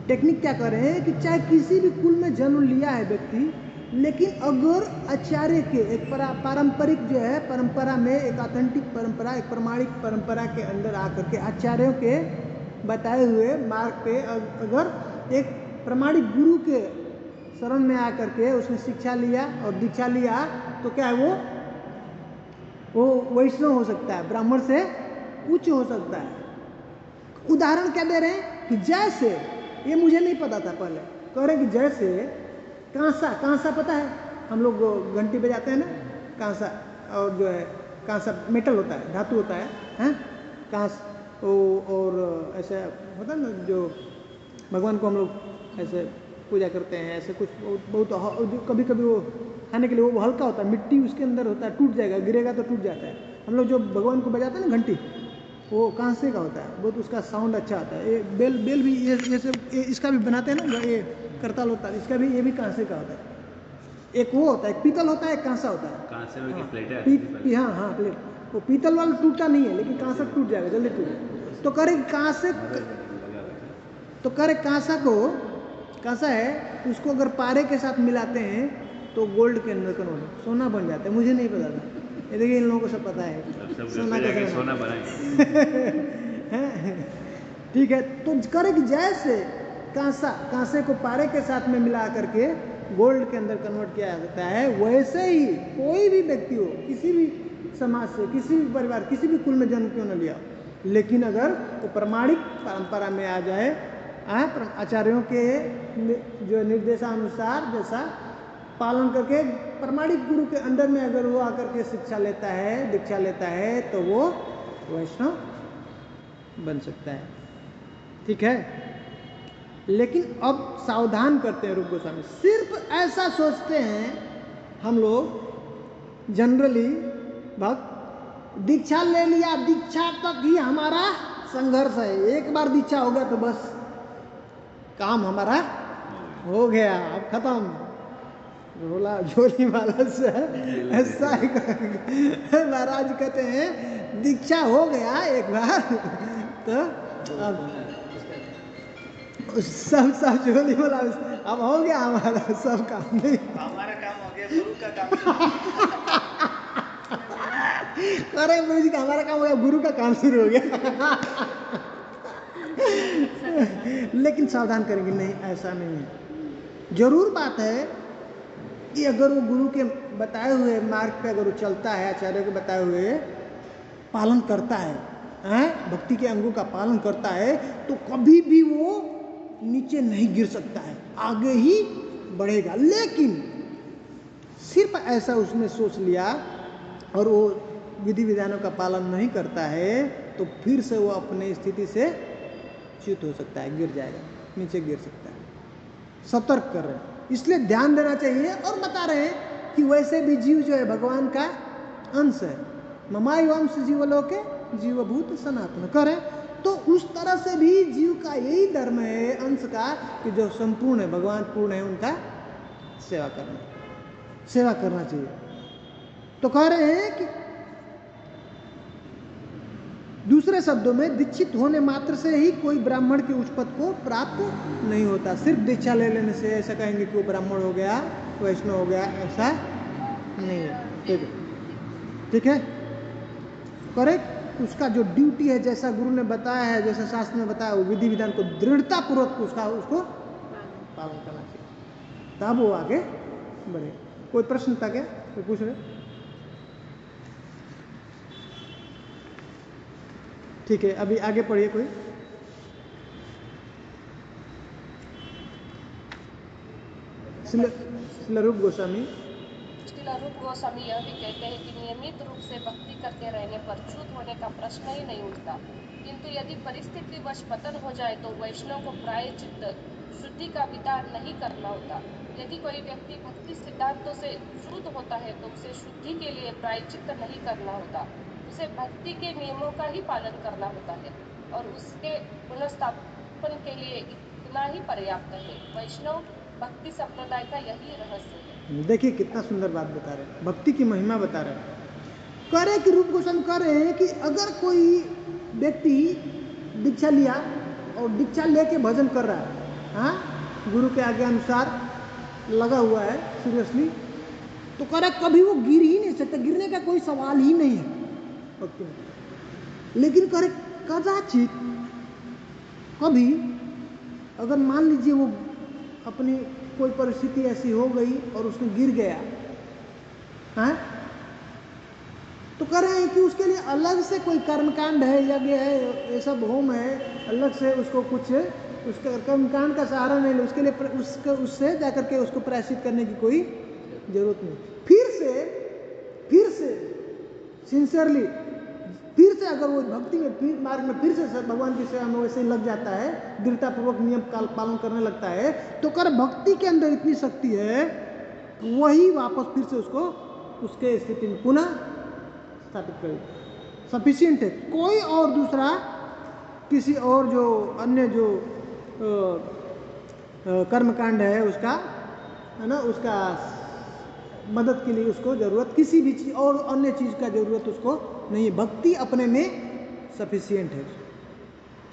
टेक्निक क्या कर रहे हैं कि चाहे किसी भी कुल में जन्म लिया है व्यक्ति, लेकिन अगर आचार्य के एक पारंपरिक जो है परंपरा में, एक ऑथेंटिक परंपरा, एक प्रमाणिक परंपरा के अंदर आकर के आचार्यों के बताए हुए मार्ग पे अगर एक प्रमाणिक गुरु के शरण में आकर के उसने शिक्षा लिया और दीक्षा लिया तो क्या है वो वैष्णव हो सकता है, ब्राह्मण से उच्च हो सकता है। उदाहरण क्या दे रहे हैं कि जैसे, ये मुझे नहीं पता था पहले, कह रहे हैं कि जैसे कांसा पता है, हम लोग घंटी बजाते हैं ना, कांसा, और जो है कांसा मेटल होता है, धातु होता है, हैं कांस, और ऐसा होता है ना जो भगवान को हम लोग ऐसे पूजा करते हैं, ऐसे कुछ बहुत कभी कभी वो खाने के लिए वो हल्का होता है, मिट्टी उसके अंदर होता है, टूट जाएगा, गिरेगा तो टूट जाता है। हम लोग जो भगवान को बजाते हैं ना घंटी, वो कांसे का होता है, बहुत उसका साउंड अच्छा आता है। ये बेल भी ये सब इसका भी बनाते हैं ना, ये करताल होता है, इसका भी, ये भी कांसे का होता है। एक वो होता है, एक पीतल होता है, एक कांसा होता है। कांसे में की प्लेट है, हाँ प्लेट, वो पीतल वाला टूटता नहीं है, लेकिन कांसा टूट जाएगा, जल्दी टूट। तो करे कांसे, तो करे कांसा को, कांसा है उसको अगर पारे के साथ मिलाते हैं तो गोल्ड के अंदर कन्वर्ट, सोना बन जाता है। मुझे नहीं पता था, ये देखिए इन लोगों को सब पता है, सोना बनाएंगे। ठीक है, तो करे कि जैसे कांसे को पारे के साथ में मिला करके गोल्ड के अंदर कन्वर्ट किया जाता है, वैसे ही कोई भी व्यक्ति हो, किसी भी समाज से, किसी भी परिवार, किसी भी कुल में जन्म क्यों न लिया, लेकिन अगर वो प्रमाणिक परंपरा में आ जाए, आचार्यों के जो निर्देशानुसार जैसा पालन करके प्रमाणिक गुरु के अंडर में अगर वो आकर के शिक्षा लेता है, दीक्षा लेता है, तो वो वैष्णव बन सकता है। ठीक है, लेकिन अब सावधान करते हैं रूप गोस्वामी, सिर्फ ऐसा सोचते हैं हम लोग जनरली, भक्त दीक्षा ले लिया, दीक्षा तक ही हमारा संघर्ष है, एक बार दीक्षा हो गया तो बस काम हमारा हो गया, अब खत्म, रोला झोली वाला से ऐसा ही महाराज कहते हैं दीक्षा हो गया एक बार तो अब सब झोली वाला अब हो गया हमारा सब काम, नहीं हमारा काम हो गया, गुरु का काम। अरे गुरु जी का हमारा काम हो गया, गुरु का काम शुरू हो गया। लेकिन सावधान करेंगे, नहीं ऐसा नहीं है। जरूर बात है कि अगर वो गुरु के बताए हुए मार्ग पे अगर वो चलता है, आचार्य के बताए हुए पालन करता है, भक्ति के अंगों का पालन करता है, तो कभी भी वो नीचे नहीं गिर सकता है, आगे ही बढ़ेगा। लेकिन सिर्फ ऐसा उसने सोच लिया और वो विधि विधानों का पालन नहीं करता है, तो फिर से वो अपने स्थिति से च्युत हो सकता है, गिर जाएगा, नीचे गिर सकता है। सतर्क कर रहे हैं, इसलिए ध्यान देना चाहिए। और बता रहे हैं कि वैसे भी जीव जो है भगवान का अंश है, ममायु अंश जीवलोके जीवभूत सनातन करें, तो उस तरह से भी जीव का यही धर्म है अंश का, कि जो संपूर्ण है, भगवान पूर्ण है, उनका सेवा करना चाहिए। तो कह रहे हैं कि दूसरे शब्दों में दीक्षित होने मात्र से ही कोई ब्राह्मण के उच्च पद को प्राप्त नहीं होता। सिर्फ दीक्षा ले लेने से ऐसा कहेंगे कि वो ब्राह्मण हो गया, वैष्णव हो गया, ऐसा नहीं है। ठीक है, करेक्ट। उसका जो ड्यूटी है, जैसा गुरु ने बताया है, जैसा शास्त्र में बताया, वो विधि विधान को दृढ़ता पूर्वक उसको पालन करना चाहिए, तब वो आगे बढ़े। कोई प्रश्न था क्या, कोई पूछ रहे? ठीक है, अभी आगे पढ़िए कोई। श्रील रूप गोस्वामी यह भी कहते हैं कि नियमित रूप से भक्ति करते रहने पर च्युत होने का प्रश्न ही नहीं उठता, किंतु यदि परिस्थितिवश पतन हो जाए तो वैष्णव को प्रायश्चित शुद्धि का विचार नहीं करना होता। यदि कोई व्यक्ति भक्ति सिद्धांतों से च्युत होता है तो उसे शुद्धि के लिए प्रायश्चित नहीं करना होता, उसे भक्ति के नियमों का ही पालन करना होता है और उसके पुनर्स्थापन के लिए इतना ही पर्याप्त है। वैष्णव भक्ति संप्रदाय का यही रहस्य है। देखिए कितना सुंदर बात बता रहे हैं, भक्ति की महिमा बता रहे हैं। कह रहे कि रूप गोस्वामी कह रहे हैं कि अगर कोई व्यक्ति दीक्षा लिया और दीक्षा लेके भजन कर रहा है, हाँ, गुरु के आज्ञा अनुसार लगा हुआ है सीरियसली, तो कह रहे कभी वो गिर ही नहीं सकता, गिरने का कोई सवाल ही नहीं है भक्ति में। लेकिन कह रहे कदाचित कभी अगर मान लीजिए वो अपनी कोई परिस्थिति ऐसी हो गई और उसने गिर गया, हाँ, तो कह रहे हैं कि उसके लिए अलग से कोई कर्मकांड है, यज्ञ है, ये सब होम है, अलग से उसको कुछ उसका कर्मकांड का सहारा नहीं ले, उसके लिए उससे जाकर के उसको प्रायश्चित करने की कोई जरूरत नहीं। फिर से सिंसियरली फिर से अगर वो भक्ति में फिर मार्ग में फिर से भगवान की सेवा में वैसे ही लग जाता है, दृढ़तापूर्वक नियम का पालन करने लगता है, तो कर भक्ति के अंदर इतनी शक्ति है वही वापस फिर से उसको उसके स्थिति में पुनः स्थापित करेगा। सफिशिएंट है। कोई और दूसरा किसी और जो अन्य जो कर्मकांड है उसका, है ना, उसका मदद के लिए उसको जरूरत किसी भी चीज और अन्य चीज का जरूरत उसको नहीं है। भक्ति अपने में सफिशिएंट है।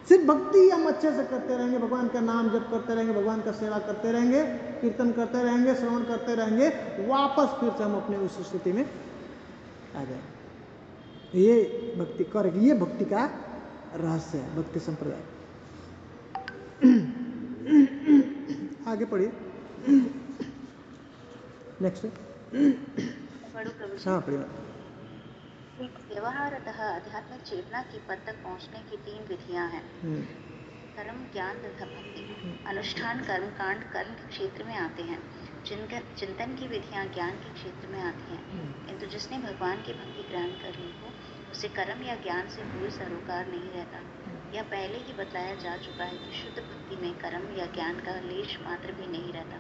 सिर्फ भक्ति हम अच्छे से करते रहेंगे, भगवान का नाम जप करते रहेंगे, भगवान का सेवा करते रहेंगे, कीर्तन करते रहेंगे, श्रवण करते रहेंगे, वापस फिर से हम अपने उस स्थिति में आ जाएंगे। ये भक्ति करेगी, ये भक्ति का रहस्य है, भक्ति संप्रदाय। आगे पढ़िए, नेक्स्ट। हाँ पढ़िए। व्यवहारतः आध्यात्मिक चेतना के पद तक पहुँचने की 3 विधियां हैं। कर्म, ज्ञान तथा भक्ति। अनुष्ठान कर्म कांड कर्म के क्षेत्र में आते हैं। चिंतन की विधियां ज्ञान के क्षेत्र में आती हैं। किंतु जिसने भगवान की भक्ति ग्रहण कर ली हो उसे कर्म या ज्ञान से कोई सरोकार नहीं रहता। यह पहले ही बतलाया जा चुका है कि शुद्ध भक्ति में कर्म या ज्ञान का लेश मात्र भी नहीं रहता।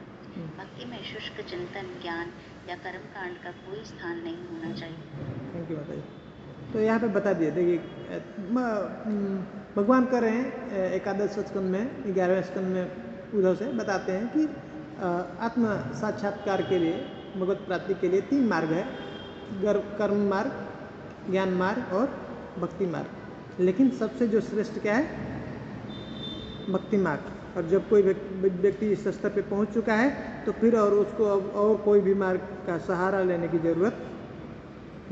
भक्ति में शुष्क चिंतन, ज्ञान या कर्म कांड का कोई स्थान नहीं होना चाहिए। थैंक यू बताइए। तो यहाँ पे बता दिए, देखिए भगवान कर रहे हैं एकादश स्कंद में 11वें स्कंद में उद्धव से बताते हैं कि आत्म साक्षात्कार के लिए, भगवत प्राप्ति के लिए 3 मार्ग है, कर्म मार्ग, ज्ञान मार्ग और भक्ति मार्ग। लेकिन सबसे जो श्रेष्ठ क्या है, भक्ति मार्ग। और जब कोई व्यक्ति इस स्तर पे पहुंच चुका है तो फिर और उसको अब और कोई भी मार्ग का सहारा लेने की जरूरत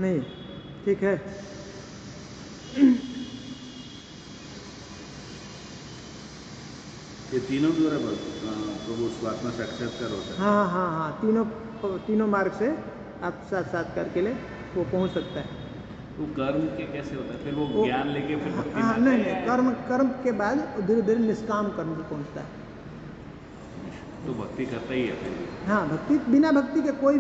नहीं। ठीक है। ये तीनों द्वारा प्रभु उसको आत्मा साक्षात्कार होता है। हाँ हाँ हाँ, तीनों मार्ग से आत्म साक्षात्कार के लिए वो पहुंच सकता है। वो कर्म के कैसे होता है, फिर वो ज्ञान लेके फिर भक्ति हाँ, नहीं, कर्म के बाद धीरे धीरे निष्काम कर्म को पहुंचता है। तो भक्ति करता ही है फिर भी। हाँ, भक्ति, बिना भक्ति के कोई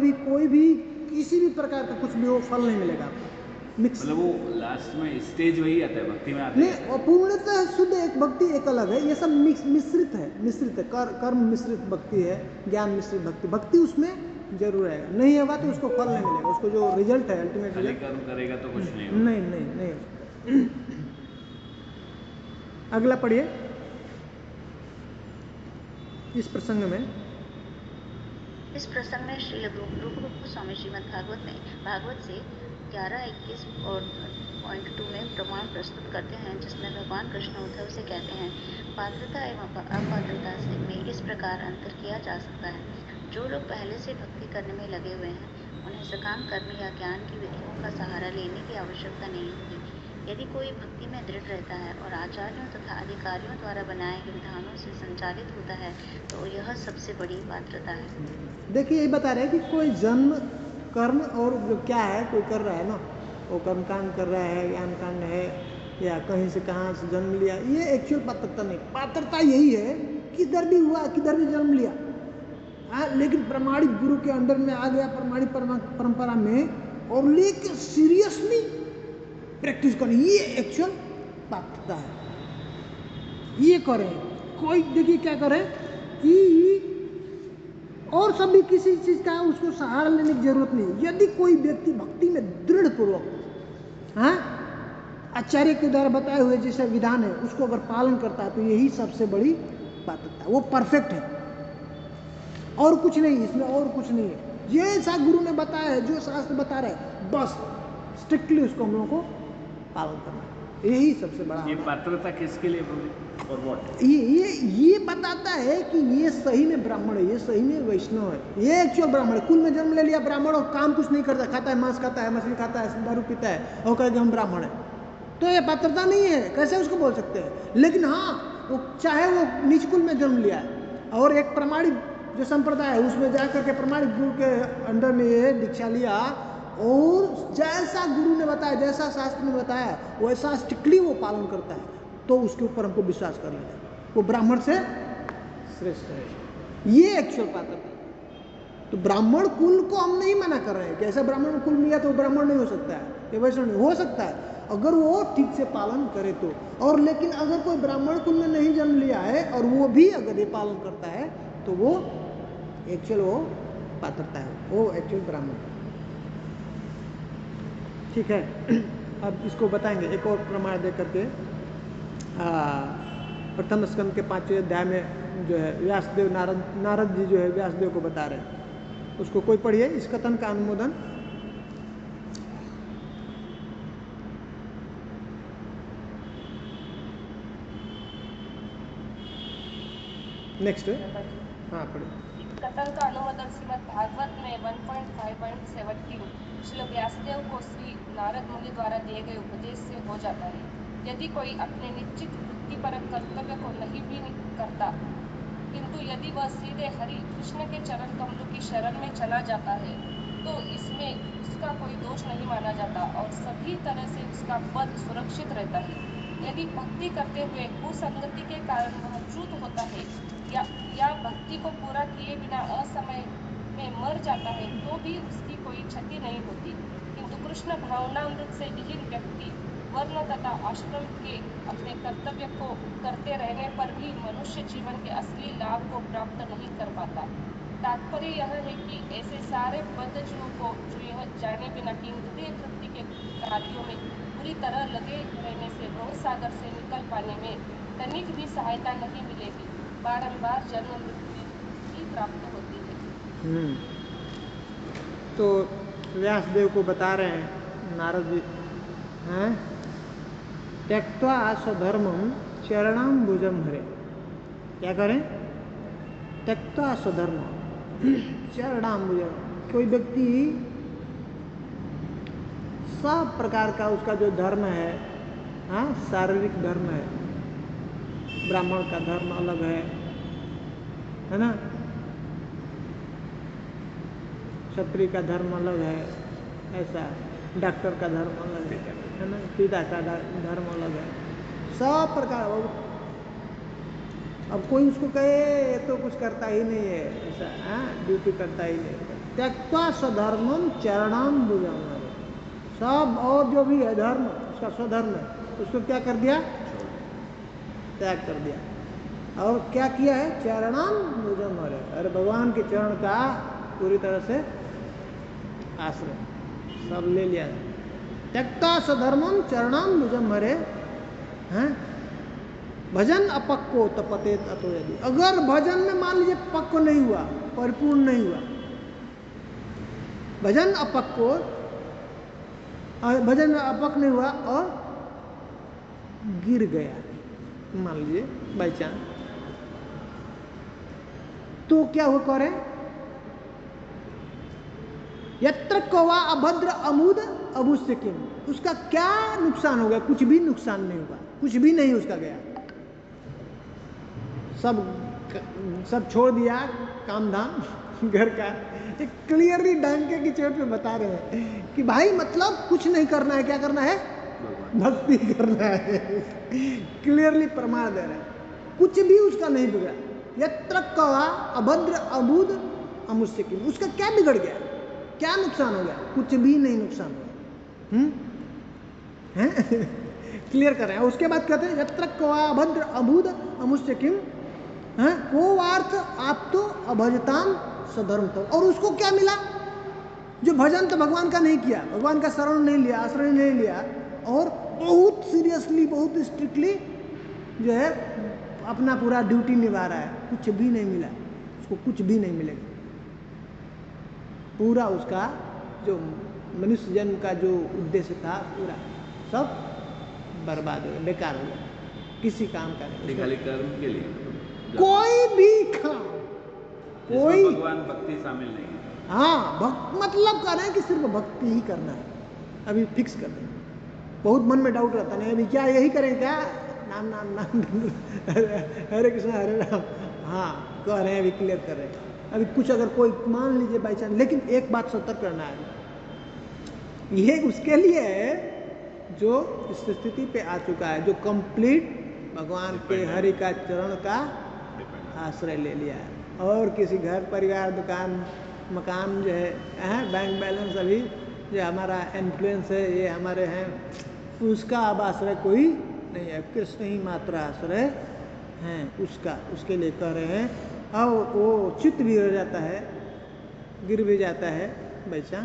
भी किसी भी प्रकार का कुछ भी वो फल नहीं मिलेगा आपको। मिक्स, मतलब वो लास्ट में स्टेज वही आता है, भक्ति में आता है। नहीं, और पूर्णतः शुद्ध एक भक्ति एक अलग है। ये सब मिश्रित है। कर्म मिश्रित भक्ति है, ज्ञान मिश्रित भक्ति। भक्ति उसमें जरूर आएगा, नहीं होगा तो उसको फल नहीं मिलेगा। उसको जो रिजल्ट है अल्टीमेट रिजल्ट, कर्म करेगा तो कुछ नहीं होगा। नहीं। अगला पढ़िए। इस प्रसंग में श्री रूप गोस्वामी श्रीमद् भागवत से 11:21 और पॉइंट 2 में प्रमाण प्रस्तुत करते हैं, जिसमें भगवान कृष्ण उद्धव से कहते हैं, पात्रता एवं अपात्रता से में इस प्रकार अंतर किया जा सकता है। जो लोग पहले से भक्ति करने में लगे हुए हैं उन्हें सकाम कर्म या ज्ञान की विधियों का सहारा लेने की आवश्यकता नहीं होती। यदि कोई भक्ति में दृढ़ रहता है और आचार्यों तथा अधिकारियों द्वारा बनाए गए विधानों से संचालित होता है तो यह सबसे बड़ी पात्रता है। देखिए, यही बता रहे हैं कि कोई जन्म कर्म और जो क्या है कोई कर रहा है ना, वो कर्म कांड कर रहा है, ज्ञान कांड है, या कहीं से कहाँ से जन्म लिया, ये एक्चुअल पात्रता नहीं। पात्रता यही है किधर भी हुआ, किधर भी जन्म लिया, हाँ, लेकिन प्रमाणिक गुरु के अंडर में आ गया, प्रमाणिक परंपरा में, और लेकिन सीरियसली प्रैक्टिस करें, ये एक्चुअल पात्रता है। ये करें, कोई देखिए क्या करें कि और सभी किसी चीज का उसको सहारा लेने की जरूरत नहीं। यदि कोई व्यक्ति भक्ति में दृढ़ पूर्वक, हाँ, आचार्य के द्वारा बताए हुए जैसे विधान है उसको अगर पालन करता है तो यही सबसे बड़ी पात्रता है। वो परफेक्ट है और कुछ नहीं, इसमें और कुछ नहीं है। जैसा गुरु ने बताया है, जो शास्त्र बता रहे हैं, बस स्ट्रिक्टली उसको हम लोगों को पालन करना है, यही सबसे बड़ा। ये पात्रता किसके लिए और व्हाट? ये बताता है कि ये सही में ब्राह्मण है, ये सही में वैष्णव है, ये एक्चुअल ब्राह्मण है। कुल में जन्म ले लिया ब्राह्मण और काम कुछ नहीं करता, खाता है मांस खाता है, मछली खाता है, दारू पीता है और कहेगा हम ब्राह्मण है, तो ये पात्रता नहीं है। कैसे उसको बोल सकते हैं? लेकिन हाँ, वो चाहे वो नीच कुल में जन्म लिया है और एक प्रमाणिक जो संप्रदाय है उसमें जाकर के प्रमाणिक गुरु के अंडर में ये दीक्षा लिया और जैसा गुरु ने बताया, जैसा शास्त्र ने बताया, वैसा स्ट्रिक्टली वो पालन करता है, तो उसके ऊपर हमको विश्वास करना चाहिए। वो ब्राह्मण से श्रेष्ठ है। ये एक्चुअल पात्रता। तो ब्राह्मण कुल को हम नहीं मना कर रहे हैं कि ऐसा ब्राह्मण कुल मिला तो ब्राह्मण नहीं हो सकता है, ये वैसा नहीं हो सकता है अगर वो ठीक से पालन करे तो। और लेकिन अगर कोई ब्राह्मण कुल में नहीं जन्म लिया है और वो भी अगर ये पालन करता है तो वो एक्चुअल वो पात्रता है, वो एक्चुअल ब्राह्मण। ठीक है, अब इसको बताएंगे एक और प्रमाण दे करके। प्रथम स्कंद के 5वें अध्याय में जो है व्यासदेव नारद जी जो है व्यासदेव को बता रहे हैं, उसको कोई पढ़िए इस कथन का अनुमोदन। नेक्स्ट, हाँ पढ़िए। इस कथन का अनुमोदन श्रीमद् भागवत में 1.5.17 श्री व्यासदेव को श्री नारद मुनि द्वारा दिए गए उपदेश से हो जाता है। यदि कोई अपने निश्चित वृत्तिपरक कर्तव्य को नहीं भी करता, किंतु यदि वह सीधे हरि कृष्ण के चरण कमलों की शरण में चला जाता है तो इसमें उसका कोई दोष नहीं माना जाता और सभी तरह से उसका पद सुरक्षित रहता है। यदि भक्ति करते हुए कुसंगति के कारण वह च्युत होता है या भक्ति को पूरा किए बिना असमय में मर जाता है तो भी उसकी कोई क्षति नहीं होती। किंतु कृष्ण भावनामृत से विहीन व्यक्ति वर्ण तथा आश्रम के अपने कर्तव्य को करते रहने पर भी मनुष्य जीवन के असली लाभ को प्राप्त नहीं कर पाता। तात्पर्य यह है कि ऐसे सारे बद्धजीवों को जो यह जाने बिना कि इंद्रिय कृत्य के कार्यों में पूरी तरह लगे रहने से भव सागर से निकल पाने में तनिक भी सहायता नहीं मिलेगी, बारंबार जन्म मृत्यु ही प्राप्त होती है। तो व्यासदेव को बता रहे हैं नारद जी हैं, त्यक्त्वा स्वधर्मम चरणाम्बुजम हरे। क्या करें? त्यक्त्वा स्वधर्म चरणाम्बुजम। कोई व्यक्ति सब प्रकार का उसका जो धर्म है, हाँ शारीरिक धर्म है, ब्राह्मण का धर्म अलग है ना, क्षत्रिय का धर्म अलग है, ऐसा डॉक्टर का धर्म अलग है ना, पिता का धर्म अलग है, सब प्रकार। अब कोई उसको कहे तो कुछ करता ही नहीं है, ऐसा ड्यूटी करता ही नहीं। त्यक्त्वा स्वधर्मम चरणाम्बुजम, सब और जो भी है धर्म उसका स्वधर्म है उसको क्या कर दिया? त्याग कर दिया। और क्या किया है? चरणाम्बुजम हरे, अरे भगवान के चरण का पूरी तरह से आश्रय सब ले लिया। त्यक्त्वा स्वधर्मम चरणाम्बुजम हरे। हैं भजन अपक्को तपतेत अतो यदि, अगर भजन में मान लीजिए पक्को नहीं हुआ, परिपूर्ण नहीं हुआ, भजन अपक्को, भजन में अपक नहीं हुआ और गिर गया मान लीजिए बाई चांस, तो क्या हो करे? यत्र कौवा अभद्र अमूद अबुस्य किम, उसका क्या नुकसान हो गया? कुछ भी नुकसान नहीं हुआ, कुछ भी नहीं उसका गया। सब छोड़ दिया काम धाम घर का। एक क्लियरली डंके की चोट पे बता रहे हैं कि भाई मतलब कुछ नहीं करना है, क्या करना है? भक्ति करना है। क्लियरली प्रमाण दे रहे हैं, कुछ भी उसका नहीं बिगड़ा। यत्र कौवा अभद्र अबूद अमुष्य किम, उसका क्या बिगड़ गया? क्या नुकसान हो गया? कुछ भी नहीं नुकसान हुआ। क्लियर कर रहे हैं। उसके बाद कहते हैं यत्र कौवा अभद्र अबूद अमुष्य किम, को अर्थ आप तो अभजताम सधर्म तो। और उसको क्या मिला? जो भजन तो भगवान का नहीं किया, भगवान का शरण नहीं लिया, आश्रय नहीं लिया, और बहुत सीरियसली बहुत स्ट्रिक्टली जो है अपना पूरा ड्यूटी निभा रहा है, कुछ भी नहीं मिला उसको, कुछ भी नहीं मिलेगा। पूरा उसका जो मनुष्य जन्म का जो उद्देश्य था पूरा सब बर्बाद हो गया, बेकार हो गया, किसी काम का नहीं। खाली कर्म के लिए कोई भी काम, कोई भगवान भक्ति शामिल नहीं है। हाँ मतलब कर रहे हैं कि सिर्फ भक्ति ही करना है, अभी फिक्स कर दें। बहुत मन में डाउट रहता नहीं, अभी क्या यही करें क्या? नाम नाम नाम हरे कृष्ण हरे राम, हाँ कह रहे हैं, अभी क्लियर कर रहे हैं। अभी कुछ अगर कोई मान लीजिए बाई चांस, लेकिन एक बात सतर्क करना है, ये उसके लिए है जो इस स्थिति पे आ चुका है, जो कंप्लीट भगवान के हरि का चरण का आश्रय ले लिया है। और किसी घर परिवार दुकान मकान जो है बैंक बैलेंस अभी जो हमारा इन्फ्लुएंस है ये हमारे हैं, उसका अब आश्रय कोई नहीं है, कृष्ण ही मात्र आश्रय हैं उसका, उसके लिए कह रहे हैं। और वो चित्त भी हो जाता है, गिर भी जाता है वैसा,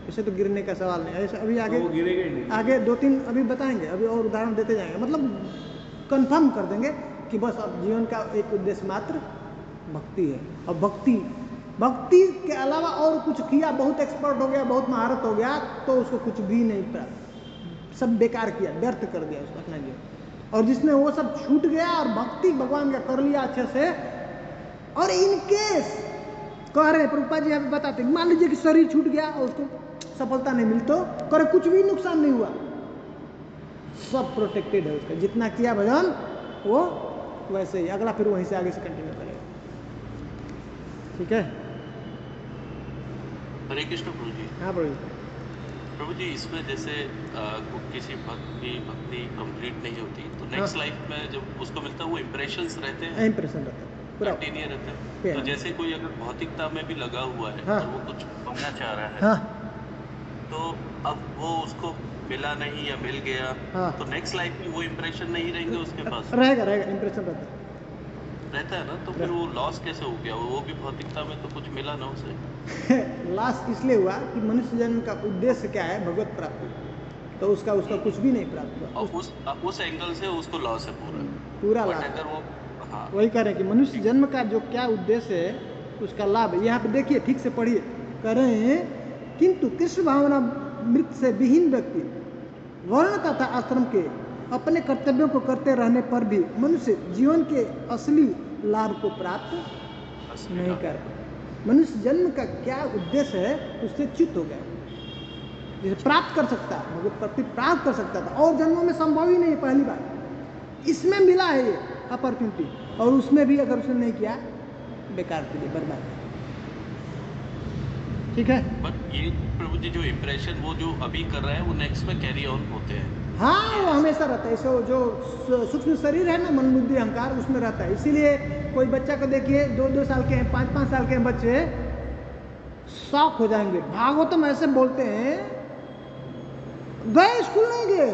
इसे तो गिरने का सवाल नहीं है। ऐसा अभी आगे तो आगे 2-3 अभी बताएंगे, अभी और उदाहरण देते जाएंगे, मतलब कंफर्म कर देंगे कि बस अब जीवन का एक उद्देश्य मात्र भक्ति है। और भक्ति के अलावा और कुछ किया, बहुत एक्सपर्ट हो गया, बहुत महारत हो गया, तो उसको कुछ भी नहीं प्राप्त, सब बेकार किया, व्यर्थ कर दिया उसको अपना जीवन। और जिसने वो सब छूट गया और भक्ति भगवान का कर लिया अच्छे से, और इनकेस कह रहे प्रभुपाद जी यहाँ पे बताते, मान लीजिए कि शरीर छूट गया और उसको सफलता नहीं मिली, तो करे कुछ भी नुकसान नहीं हुआ, सब प्रोटेक्टेड है उसका, जितना किया भजन वो वैसे ही अगला फिर वहीं से आगे से कंटिन्यू करेगा। ठीक है, हरे कृष्ण प्रभु जी। हाँ प्रभु जी, इसमें जैसे किसी भक्त की भक्ति कंप्लीट नहीं होती तो नेक्स्ट लाइफ में जब उसको मिलता है वो इम्प्रेशंस रहते हैं, इम्प्रेशन रहता है पूरा कंटिन्यू रहता है। तो जैसे कोई अगर भौतिकता में भी लगा हुआ है और वो कुछ पाना चाह रहा है, तो अब वो उसको मिला नहीं या मिल गया, तो नेक्स्ट लाइफ में वो इम्प्रेशन नहीं रहेंगे उसके पास, रहेगा इम्प्रेशन रहता है ना, तो फिर वो लॉस कैसे हो गया? वो भी भौतिकता में तो कुछ मिला ना उसे। लॉस इसलिए हुआ कि मनुष्य जन्म का उद्देश्य क्या है, भगवत प्राप्ति, तो उसका कुछ भी नहीं प्राप्त हुआ। और उस एंगल से उसको लॉस है पूरा लॉस। अगर वो वही कह रहे हैं कि मनुष्य जन्म का जो क्या उद्देश्य है उसका लाभ है। यहाँ पे देखिए, ठीक से पढ़िए, कह रहे हैं किंतु कृष्ण भावना मृत से विहीन व्यक्ति वर्ण तथा आश्रम के अपने कर्तव्यों को करते रहने पर भी मनुष्य जीवन के असली लाभ को प्राप्त नहीं कर। मनुष्य जन्म का क्या उद्देश्य है उससे च्युत हो गया, जिसे प्राप्त कर सकता है, भगवत प्राप्ति प्राप्त कर सकता था, और जन्मों में संभव ही नहीं है, पहली बार इसमें मिला है ये अपॉर्चुनिटी, और उसमें भी अगर उसने नहीं किया बेकार के लिए बर्बाद। ठीक है, बट ये प्रभु जी जो इम्प्रेशन वो जो अभी कर रहा है वो नेक्स्ट में कैरी ऑन होते हैं। हाँ, वो हमेशा रहता है, इसो जो सूक्ष्म शरीर है ना, मन बुद्धि अहंकार, उसमें रहता है। इसीलिए कोई बच्चा को देखिए, 2-2 साल के हैं, 5-5 साल के हैं बच्चे, शॉक हो जाएंगे। भागवतम ऐसे बोलते हैं, गए स्कूल नहीं गए,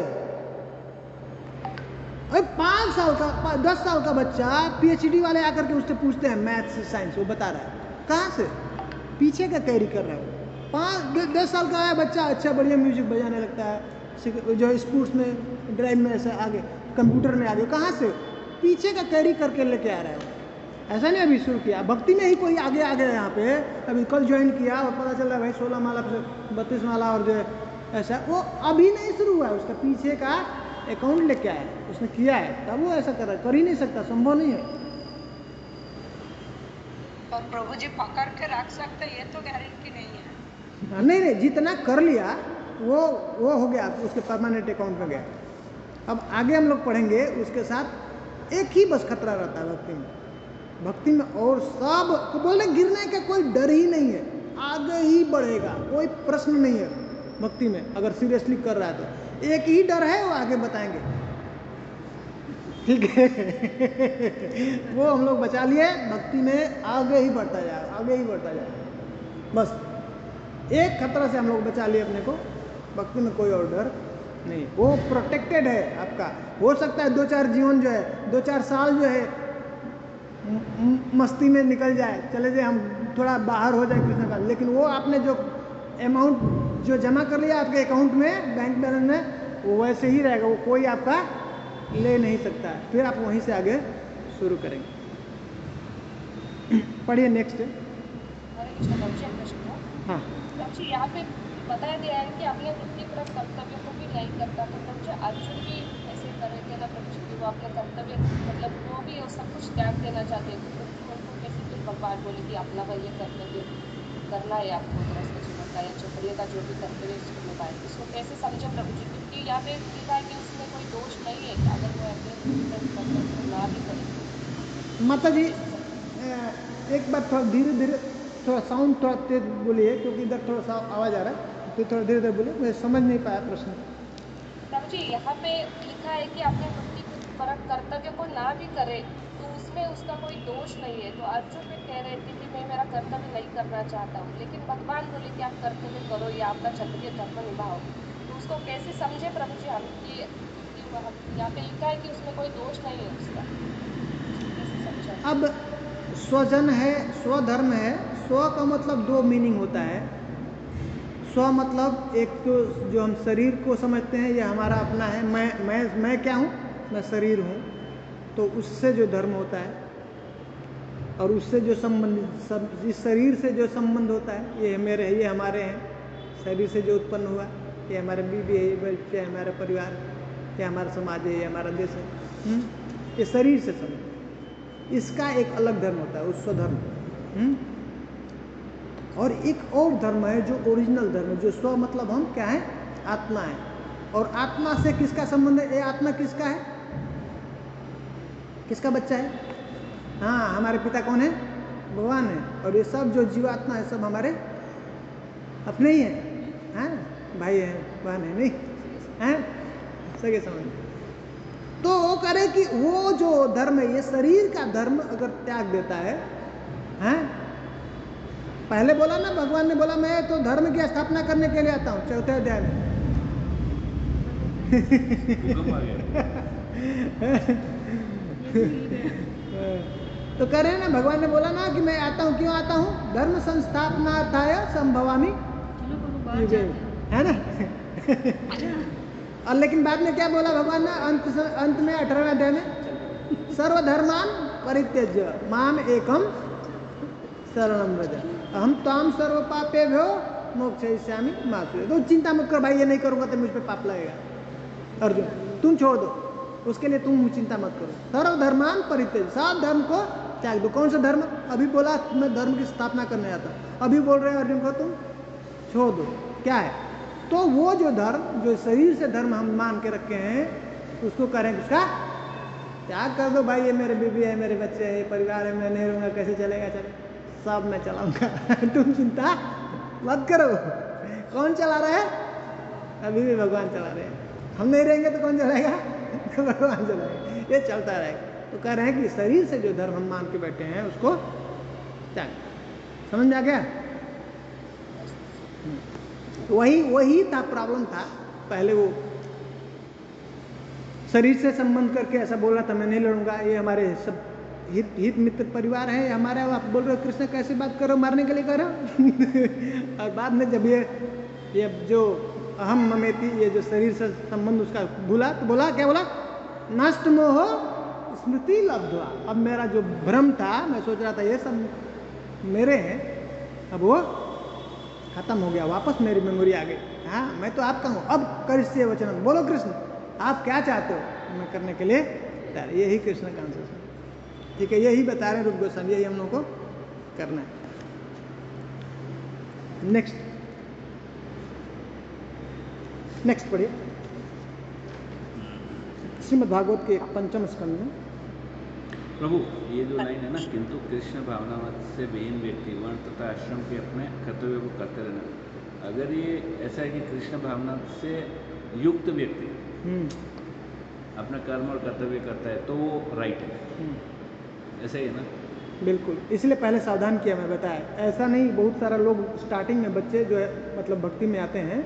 अरे 5 साल का 10 साल का बच्चा PhD वाले आकर के उससे पूछते हैं मैथ्स साइंस, वो बता रहा है कहाँ से, पीछे का कैरी कर रहा है। 10 साल का है बच्चा, अच्छा बढ़िया म्यूजिक बजाने लगता है, जो स्पोर्ट्स में ड्राइव में ऐसे आगे, कंप्यूटर में आगे, कहाँ से पीछे का कैरी करके लेके आ रहा है। ऐसा नहीं अभी शुरू किया, भक्ति में ही कोई आगे आ गया यहाँ पे, अभी कल ज्वाइन किया और पता चल रहा है भाई 16 माला 32 माला, और जो है ऐसा, वो अभी नहीं शुरू हुआ है, उसका पीछे का अकाउंट लेके आया, उसने किया है, तब वो ऐसा कर रहा है, कर ही नहीं सकता, संभव नहीं है। और प्रभु जी पकड़ के रख सकते, ये तो गारंटी नहीं है। नहीं, जितना कर लिया वो हो गया, उसके परमानेंट अकाउंट में गया। अब आगे हम लोग पढ़ेंगे, उसके साथ एक ही बस खतरा रहता है भक्ति में, और सब तो बोले गिरने का कोई डर ही नहीं है, आगे ही बढ़ेगा, कोई प्रश्न नहीं है भक्ति में, अगर सीरियसली कर रहा है तो। एक ही डर है, वो आगे बताएंगे, ठीक है। वो हम लोग बचा लिए, भक्ति में आगे ही बढ़ता जाए, आगे ही बढ़ता जाए, बस एक खतरा से हम लोग बचा लिए अपने को, भक्ति में कोई और डर नहीं, वो प्रोटेक्टेड है आपका। हो सकता है 2-4 जीवन जो है, 2-4 साल जो है मस्ती में निकल जाए, चले जाए, हम थोड़ा बाहर हो जाए कृष्ण का, लेकिन वो आपने जो अमाउंट जो जमा कर लिया आपके अकाउंट में, बैंक बैलेंस में, वो वैसे ही रहेगा, वो कोई आपका ले नहीं सकता है। फिर आप वहीं से आगे शुरू करेंगे। पढ़िए नेक्स्ट। हाँ, यहाँ पे बताया गया है कि अपने वृत्ति पर कर्तव्य को भी नहीं करता, तो प्रभु अर्जुन भी ऐसे करे थे ना प्रभु जी, वो अपने कर्तव्य मतलब वो भी सब कुछ त्याग देना चाहते थे, तो उनको कैसे फिर भगवान बोले कि अपना भाई ये कर्तव्य करना है आपको, गृहस्थ जीवन का या चौपड़िया का जो भी कर्तव्य उसको निभाए, इसको कैसे समझे प्रभु जी? क्योंकि यहाँ पे लिखा है कि उसमें कोई दोष नहीं है, अगर वो अपने कर्तव्य ना भी करे। माता जी एक बार थोड़ा धीरे थोड़ा साउंड थोड़ा तेज बोलिए, क्योंकि इधर थोड़ा सा आवाज़ आ रहा है, तो थोड़ा धीरे बोलिए, मैं समझ नहीं पाया प्रश्न। प्रभु जी यहाँ पे लिखा है कि अपने वृत्ति फर्क कर्तव्य को ना भी करे तो उसमें उसका कोई दोष नहीं है। तो अर्जुन भी कह रहे थे कि मैं मेरा कर्तव्य नहीं करना चाहता हूँ, लेकिन भगवान बोले कि आप कर्तव्य करो, ये आपका क्षत्रिय धर्म निभाओ। तो उसको कैसे समझे प्रभु जी हम कि यहाँ पे लिखा है कि उसमें कोई दोष नहीं है उसका, कैसे समझा? अब स्वजन है, स्वधर्म है। स्व का मतलब दो मीनिंग होता है। स्व मतलब एक तो जो हम शरीर को समझते हैं ये हमारा अपना है, मैं क्या हूँ, मैं शरीर हूँ, तो उससे जो धर्म होता है और उससे जो संबंध, इस शरीर से जो संबंध होता है ये मेरे है, ये हमारे हैं। शरीर से जो उत्पन्न हुआ ये हमारे बीवी है, ये बच्चे है, हमारा परिवार है, ये हमारा समाज है, ये हमारा देश है। ये शरीर से संबंध, इसका एक अलग धर्म होता है, उस स्वधर्म। और एक और धर्म है जो ओरिजिनल धर्म है, जो स्व मतलब हम क्या है, आत्मा है। और आत्मा से किसका संबंध है? ये आत्मा किसका है, किसका बच्चा है? हाँ, हमारे पिता कौन है? भगवान है। और ये सब जो जीवात्मा है सब हमारे अपने ही हैं, भाई है, बहन है, नहीं हैं, सगे संबंध। तो वो करे कि वो जो धर्म है, ये शरीर का धर्म अगर त्याग देता है, हैं? पहले बोला ना, भगवान ने बोला मैं तो धर्म की स्थापना करने के लिए आता हूँ, चौथे अध्याय में। तो कह रहे हैं ना, भगवान ने बोला ना कि मैं आता हूँ, क्यों आता हूँ? धर्म संस्थापनार्थाय संभवामि, है ना। और लेकिन बाद में क्या बोला भगवान ने अंत में 18वें अध्याय में? सर्वधर्मान परित्यज्य माम एकम शरणं व्रज अहम ताम सर्व पापेभ्यो मोक्षयिष्यामि मा शुचि। तो चिंता मत कर भाई, ये नहीं करूँगा तो मुझ पे पाप लगेगा। अर्जुन तुम छोड़ दो, उसके लिए तुम चिंता मत करो। सर्वधर्मान परित्यज्य, सब धर्म को त्याग दो। कौन सा धर्म? अभी बोला मैं धर्म की स्थापना करने आता हूँ, अभी बोल रहे हैं अर्जुन को तुम छोड़ दो। क्या है? तो वो जो धर्म, जो शरीर से धर्म हम मान के रखे हैं, उसको करें, उसका त्याग कर दो। भाई ये मेरे बीवी है, मेरे बच्चे है, परिवार है, मैं नहीं रहूँगा, कैसे चलेगा? चले, सब मैं चलाऊंगा। तुम चिंता मत करो। कौन चला रहा है? अभी भी भगवान चला रहे हैं। हम नहीं रहेंगे तो कौन चलाएगा? तो भगवान चलाएगा, ये चलता रहेगा। तो कह रहे हैं कि शरीर से जो धर्म हम मान के बैठे हैं उसको त्याग। समझ में आ गया? वही था, प्रॉब्लम था पहले। वो शरीर से संबंध करके ऐसा बोल रहा था, मैं नहीं लड़ूंगा, ये हमारे सब हित मित्र परिवार है हमारा। आप बोल रहे हो कृष्ण कैसे बात करो, मारने के लिए करो। और बाद में जब ये जो अहम ममेति, ये जो शरीर से संबंध उसका भूला, तो बोला क्या? बोला नष्ट मोह स्मृति लब्ध्वा। अब मेरा जो भ्रम था, मैं सोच रहा था ये सब मेरे हैं, अब वो खत्म हो गया, वापस मेरी मेमोरी आ गई। हाँ, मैं तो आपका हूँ। अब करिष्ये वचनम, बोलो कृष्ण आप क्या चाहते हो, मैं करने के लिए तैयार। यही कृष्ण का आंसर है। ठीक है, यही बता रहे हैं रूप गोस्वामी, यही हम लोगों को करना है। नेक्स्ट पढ़िए, श्रीमद् भागवत के 5वें स्कंद में। प्रभु ये जो लाइन है ना, किंतु कृष्ण भावना से विहीन व्यक्ति वर्ण तथा आश्रम के अपने कर्तव्य को करते रहना, अगर ये ऐसा है कि कृष्ण भावना से युक्त व्यक्ति अपना कर्म और कर्तव्य करता है तो वो राइट है, ऐसा ही है ना? बिल्कुल, इसलिए पहले सावधान किया, मैं बताया। ऐसा नहीं, बहुत सारा लोग स्टार्टिंग में बच्चे जो है मतलब भक्ति में आते हैं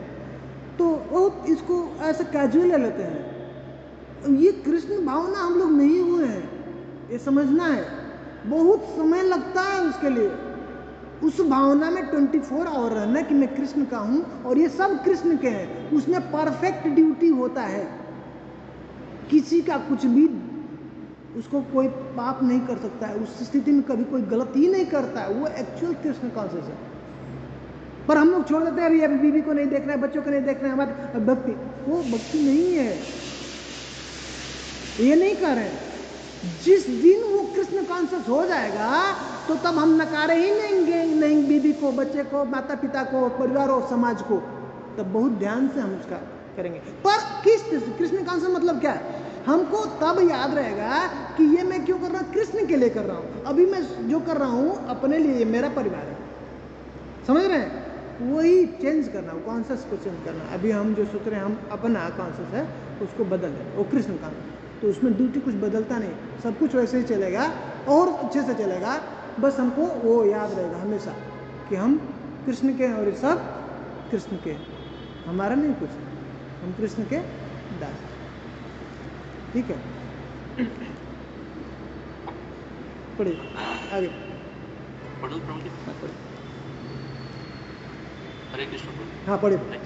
तो वो इसको ऐसा कैजुअल ले लेते हैं। ये कृष्ण भावना हम लोग नहीं हुए हैं, ये समझना है। बहुत समय लगता है उसके लिए, उस भावना में 24 आवर रहना कि मैं कृष्ण का हूँ और ये सब कृष्ण के हैं। उसमें परफेक्ट ड्यूटी होता है, किसी का कुछ भी, उसको कोई पाप नहीं कर सकता है, उस स्थिति में कभी कोई गलती नहीं करता है। वो एक्चुअल कृष्ण कॉन्शियस है। पर हम लोग छोड़ देते हैं, अभी बीवी को नहीं देखना है, बच्चों को नहीं देखना है, हमारी भक्ति, वो भक्ति नहीं है। ये नहीं कर रहे हैं। जिस दिन वो कृष्ण कॉन्शियस हो जाएगा तो तब हम नकारे ही नहीं बीवी को, बच्चे को, माता पिता को, परिवार और समाज को। तब बहुत ध्यान से हम उसका करेंगे। पर किस कृष्ण कॉन्शियस मतलब क्या है? हमको तब याद रहेगा कि ये मैं क्यों कर रहा हूँ, कृष्ण के लिए कर रहा हूँ। अभी मैं जो कर रहा हूँ अपने लिए, ये मेरा परिवार है, समझ रहे हैं? वही चेंज करना, वो कॉन्शियस को चेंज करना। अभी हम जो सोच रहे हैं हम अपना कॉन्शियस है उसको बदल दें, वो कृष्ण कॉन्शियस। तो उसमें ड्यूटी कुछ बदलता नहीं, सब कुछ वैसे ही चलेगा और अच्छे से चलेगा। बस हमको वो याद रहेगा हमेशा कि हम कृष्ण के हैं और ये सब कृष्ण के, हमारा नहीं कुछ, हम कृष्ण के दास। ठीक है, पढ़िए आगे। पढ़ो प्रभु जी। हरे कृष्ण प्रभु। हाँ पढ़िए।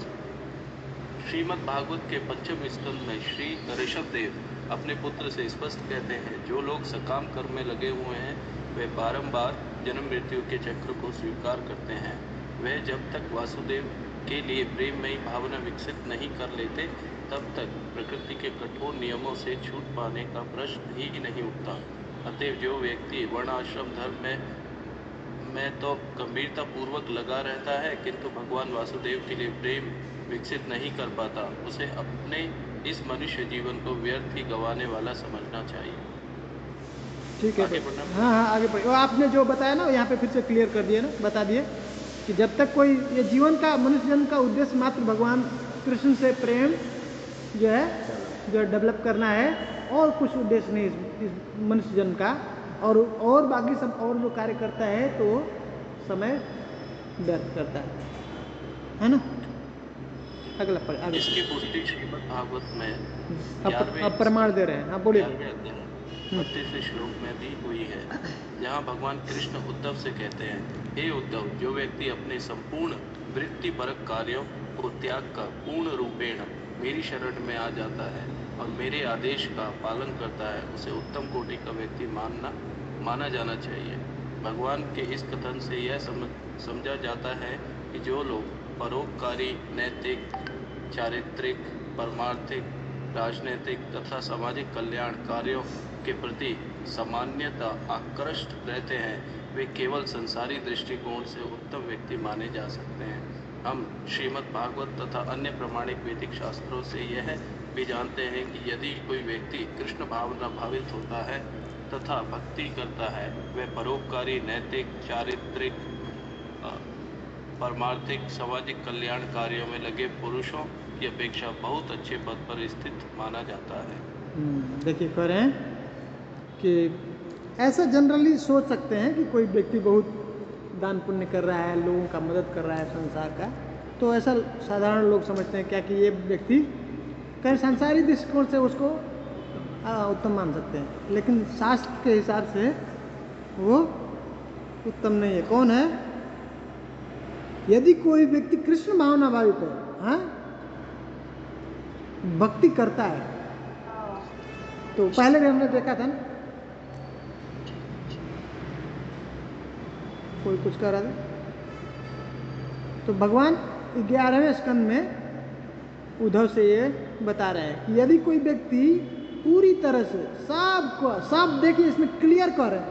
श्रीमद् भागवत के पंचम स्कंद में श्री ऋषभ देव अपने पुत्र से स्पष्ट कहते हैं, जो लोग सकाम कर्म में लगे हुए हैं वे बारंबार जन्म मृत्यु के चक्र को स्वीकार करते हैं। वे जब तक वासुदेव के लिए प्रेममयी भावना विकसित नहीं कर लेते तब तक प्रकृति के कठोर नियमों से छूट पाने का प्रश्न ही नहीं उठता। अतएव जो व्यक्ति वर्णाश्रम धर्म में तो गंभीरता पूर्वक लगा रहता है किंतु भगवान वासुदेव के लिए प्रेम विकसित नहीं कर पाता, उसे अपने इस मनुष्य जीवन को व्यर्थ ही गंवाने वाला समझना चाहिए। ठीक है, हाँ हाँ आगे बढ़िए। आपने जो बताया ना यहाँ पे फिर से क्लियर कर दिए ना, बता दिए कि जब तक कोई ये जीवन का मनुष्य जन्म का उद्देश्य मात्र भगवान कृष्ण से प्रेम जो है जो डेवलप करना है, और कुछ उद्देश्य नहीं इस मनुष्य जन्म का, और बाकी सब और जो कार्य करता है तो समय व्यर्थ करता है ना। अगला पढ़ आगे। इसकी पुष्टि श्रीमद् भागवत में अब प्रमाण दे रहे हैं। हाँ बोलिए। 32वें श्लोक में दी हुई है, जहाँ भगवान कृष्ण उद्धव से कहते हैं, हे उद्धव, जो व्यक्ति अपने संपूर्ण वृत्तिपरक कार्यों को त्याग कर पूर्ण रूपेण मेरी शरण में आ जाता है और मेरे आदेश का पालन करता है, उसे उत्तम कोटि का व्यक्ति माना जाना चाहिए। भगवान के इस कथन से यह समझा जाता है कि जो लोग परोपकारी, नैतिक, चारित्रिक, परमार्थिक, राजनीतिक तथा सामाजिक कल्याण कार्यों के प्रति सामान्यतः आकृष्ट रहते हैं, वे केवल संसारी दृष्टिकोण से उत्तम व्यक्ति माने जा सकते हैं। हम श्रीमद् भागवत तथा अन्य प्रमाणिक वैदिक शास्त्रों से यह भी जानते हैं कि यदि कोई व्यक्ति कृष्ण भावना भावित होता है तथा भक्ति करता है, वह परोपकारी, नैतिक, चारित्रिक, परमार्थिक, सामाजिक कल्याण कार्यों में लगे पुरुषों की अपेक्षा बहुत अच्छे पद पर स्थित माना जाता है। देखिए कह रहे हैं कि ऐसा जनरली सोच सकते हैं कि कोई व्यक्ति बहुत दान पुण्य कर रहा है, लोगों का मदद कर रहा है संसार का, तो ऐसा साधारण लोग समझते हैं क्या कि ये व्यक्ति कहीं संसारी दृष्टिकोण से उसको उत्तम मान सकते हैं, लेकिन शास्त्र के हिसाब से वो उत्तम नहीं है। कौन है? यदि कोई व्यक्ति कृष्ण भावना भावित है, हाँ, भक्ति करता है, तो पहले भी हमने देखा था ना, कोई कुछ कर रहा था, तो भगवान 11वें स्कंद में उद्धव से ये बता रहे हैं कि यदि कोई व्यक्ति पूरी तरह से सब देखिए इसमें क्लियर कर है,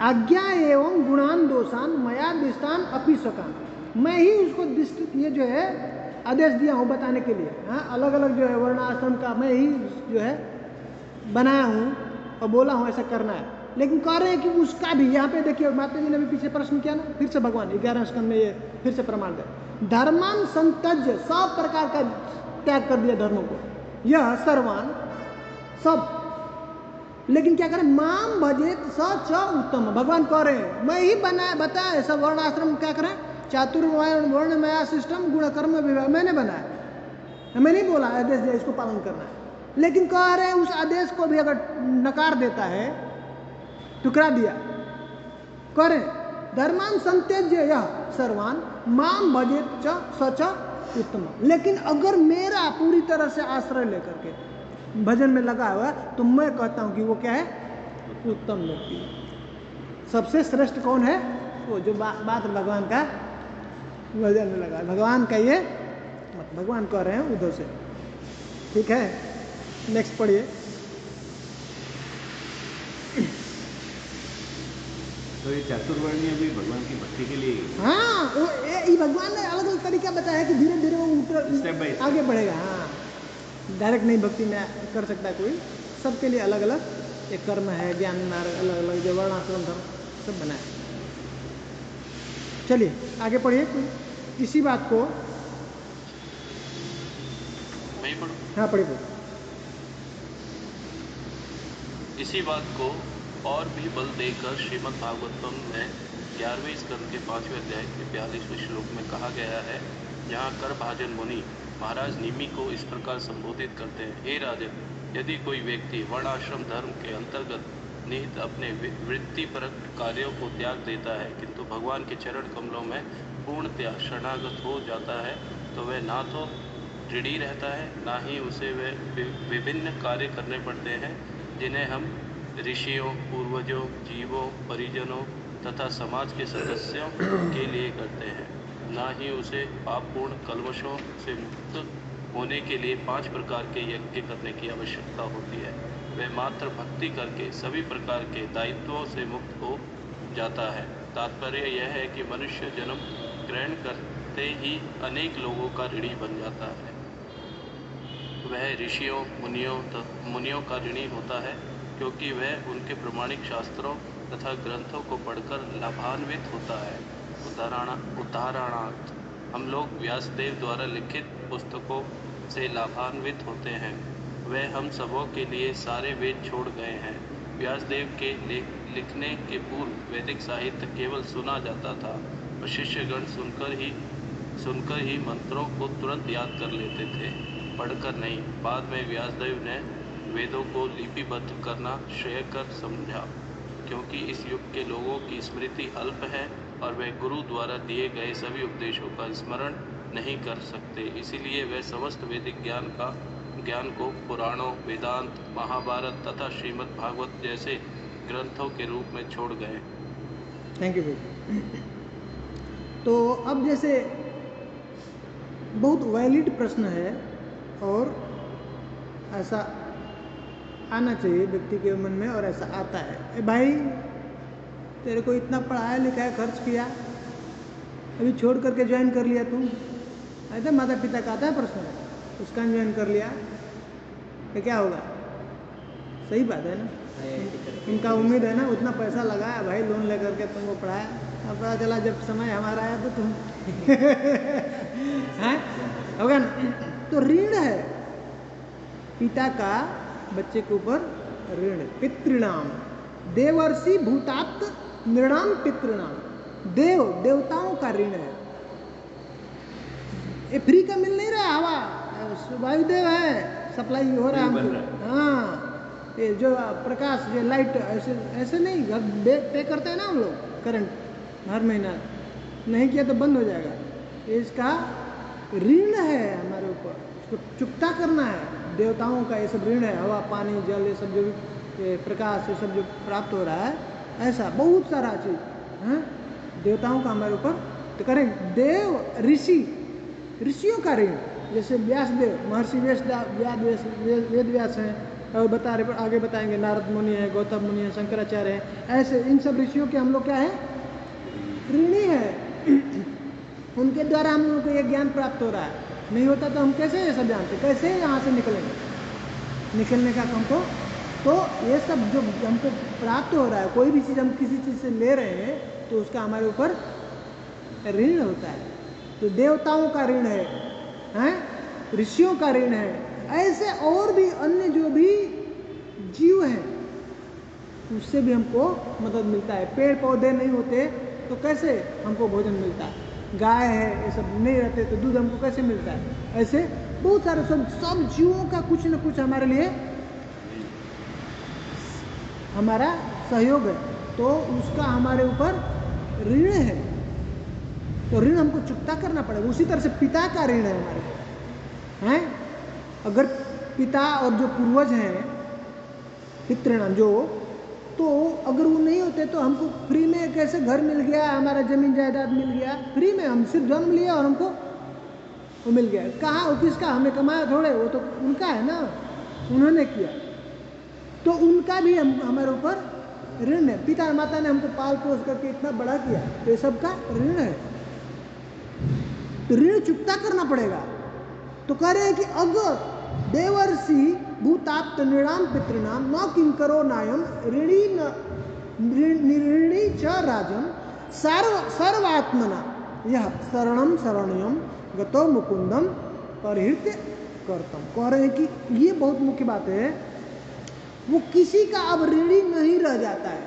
आज्ञा एवं गुणान दोषान मया दिष्टान अपि सकाम, मैं ही उसको ये जो है आदेश दिया हूँ बताने के लिए, हाँ, अलग अलग जो है वर्ण आश्रम का मैं ही जो है बनाया हूँ और बोला हूँ ऐसा करना है। लेकिन कह रहे हैं कि उसका भी यहाँ पे देखिए, माता जी ने भी पीछे प्रश्न किया ना, फिर से भगवान 11वें स्कंद में ये फिर से प्रमाण दे, धर्मान संतज्य, सब प्रकार का त्याग कर दिया धर्मों को, यह सर्वान सब, लेकिन क्या करें, माम भजेत स च उत्तम, भगवान कह रहे हैं मैं ही बनाया बताया सब वर्ण आश्रम क्या करें, चातुर्वर्ण वर्ण मया सिस्टम गुण कर्म विभाग मैंने बनाया, मैंने नहीं बोला आदेश दिया इसको पालन करना है, लेकिन कह रहे हैं उस आदेश को भी अगर नकार देता है, टुकरा दिया, करें धर्मान संत्यज्य यह सर्वान माम भजेत च स च उत्तम, लेकिन अगर मेरा पूरी तरह से आश्रय लेकर के भजन में लगा हुआ तो मैं कहता हूं कि वो क्या है, उत्तम व्यक्ति। सबसे श्रेष्ठ कौन है? वो जो बात भगवान का भजन में लगा, भगवान का ये भगवान कह रहे हैं उद्धव से। ठीक है, नेक्स्ट पढ़िए। तो ये चातुर्वर्णीय भी भगवान की भक्ति के लिए, हाँ, ये भगवान ने अलग अलग तरीका बताया कि धीरे धीरे वो आगे बढ़ेगा। हाँ, डायरेक्ट नहीं भक्ति में कर सकता कोई, सबके लिए अलग अलग एक कर्म है, ज्ञान मार्ग अलग अलग, जो वर्णाश्रम धर्म सब बनाया। चलिए आगे पढ़िए इसी बात को। मैं पढ़ूं? हाँ पढ़िए। इसी बात को और भी बल देकर श्रीमद् भागवतम में 11वें स्कंद के 5वें अध्याय के 42वें श्लोक में कहा गया है, जहाँ करभाजन मुनि महाराज निमि को इस प्रकार संबोधित करते हैं, हे राजन, यदि कोई व्यक्ति वर्णाश्रम धर्म के अंतर्गत निहित अपने वृत्तिपरक कार्यों को त्याग देता है, किंतु भगवान के चरण कमलों में पूर्णतया शरणागत हो जाता है, तो वह ना तो ऋणी रहता है, ना ही उसे वह विभिन्न कार्य करने पड़ते हैं जिन्हें हम ऋषियों, पूर्वजों, जीवों, परिजनों तथा समाज के सदस्यों के लिए करते हैं। ना ही उसे पापपूर्ण कल्मशों से मुक्त होने के लिए 5 प्रकार के यज्ञ करने की आवश्यकता होती है। वह मात्र भक्ति करके सभी प्रकार के दायित्वों से मुक्त हो जाता है। तात्पर्य यह है कि मनुष्य जन्म ग्रहण करते ही अनेक लोगों का ऋणी बन जाता है। वह ऋषियों, मुनियों का ऋणी होता है, क्योंकि वह उनके प्रमाणिक शास्त्रों तथा ग्रंथों को पढ़कर लाभान्वित होता है। उदाहरणार्थ हम लोग व्यासदेव द्वारा लिखित पुस्तकों से लाभान्वित होते हैं। वह हम सबों के लिए सारे वेद छोड़ गए हैं। व्यासदेव के लिखने के पूर्व वैदिक साहित्य केवल सुना जाता था और शिष्यगण सुनकर ही मंत्रों को तुरंत याद कर लेते थे, पढ़कर नहीं। बाद में व्यासदेव ने वेदों को लिपिबद्ध करना श्रेयस्कर समझा, क्योंकि इस युग के लोगों की स्मृति अल्प है और वे गुरु द्वारा दिए गए सभी उपदेशों का स्मरण नहीं कर सकते। इसीलिए वे समस्त वैदिक ज्ञान को पुराणों, वेदांत, महाभारत तथा श्रीमद् भागवत जैसे ग्रंथों के रूप में छोड़ गए। Thank you. तो अब जैसे बहुत वैलिड प्रश्न है और ऐसा आना चाहिए व्यक्ति के मन में, और ऐसा आता है, भाई तेरे को इतना पढ़ाया लिखाया खर्च किया, अभी छोड़ करके ज्वाइन कर लिया तुम, ऐसा माता पिता का आता है प्रश्न, उसका ज्वाइन कर लिया तो क्या होगा? सही बात है ना, उनका उम्मीद है ना, उतना पैसा लगाया भाई, लोन लेकर के तुमको पढ़ाया, अब पता चला जब समय हमारा आया तो तुम हैं, होगा ना? तो ऋण है पिता का बच्चे के ऊपर, ऋण पितृणाम, देवर्षि भूतात्म नृणाम पितृणाम, देवताओं का ऋण है। ये फ्री का मिल नहीं रहा, हवा वायुदेव है, सप्लाई हो रहा है हमको। हाँ, ये जो प्रकाश, जो लाइट, ऐसे नहीं, घर पे करते हैं ना हम लोग, करंट हर महीना, नहीं किया तो बंद हो जाएगा। ये इसका ऋण है हमारे ऊपर, इसको चुकता करना है। देवताओं का ये सब ऋण है, हवा, पानी, जल, ये सब जो भी प्रकाश, ये सब जो प्राप्त हो रहा है, ऐसा बहुत सारा चीज है देवताओं का हमारे ऊपर। तो करें देव, ऋषियों का ऋण, जैसे व्यासदेव, महर्षि वेद व्यास हैं, और बता रहे, आगे बताएंगे, नारद मुनि है, गौतम मुनि है, शंकराचार्य है, ऐसे इन सब ऋषियों के हम लोग क्या है? ऋणी है। उनके द्वारा हम लोग को ये ज्ञान प्राप्त हो रहा है, नहीं होता तो हम कैसे ये सब जानते, कैसे यहाँ से निकलेंगे? निकलने का हमको, तो ये सब जो हमको प्राप्त हो रहा है, कोई भी चीज़ हम किसी चीज़ से ले रहे हैं तो उसका हमारे ऊपर ऋण होता है। तो देवताओं का ऋण है, हैं, ऋषियों का ऋण है, ऐसे और भी अन्य जो भी जीव हैं उससे भी हमको मदद मिलता है। पेड़ पौधे नहीं होते तो कैसे हमको भोजन मिलता है? गाय है, ये सब नहीं रहते तो दूध हमको कैसे मिलता है? ऐसे बहुत सारे सब जीवों का कुछ न कुछ हमारे लिए हमारा सहयोग है, तो उसका हमारे ऊपर ऋण है। तो ऋण हमको चुकता करना पड़ेगा। उसी तरह से पिता का ऋण है हमारे को, हैं? अगर पिता और जो पूर्वज हैं, पितृणाम जो, तो अगर वो नहीं होते तो हमको फ्री में कैसे घर मिल गया, हमारा जमीन जायदाद मिल गया फ्री में, हम सिर्फ जन्म लिया और हमको वो मिल गया। कहाँ, किसका? हमने कमाया थोड़े, वो तो उनका है ना, उन्होंने किया, तो उनका भी हमारे ऊपर ऋण है। पिता माता ने हमको पाल पोस करके इतना बड़ा किया, तो ये सब का ऋण है, तो ऋण चुकता करना पड़ेगा। तो कह रहे हैं कि अगर देवर्षि भूताप्त नृणाम पितृणाम न किंकरो नायम ऋणी च राजन सर्वात्मना यह शरणम शरणयम गतो मुकुंदम परिहृत्य करतम। कह रहे हैं कि ये बहुत मुख्य बात है वो किसी का अब ऋणी नहीं रह जाता है।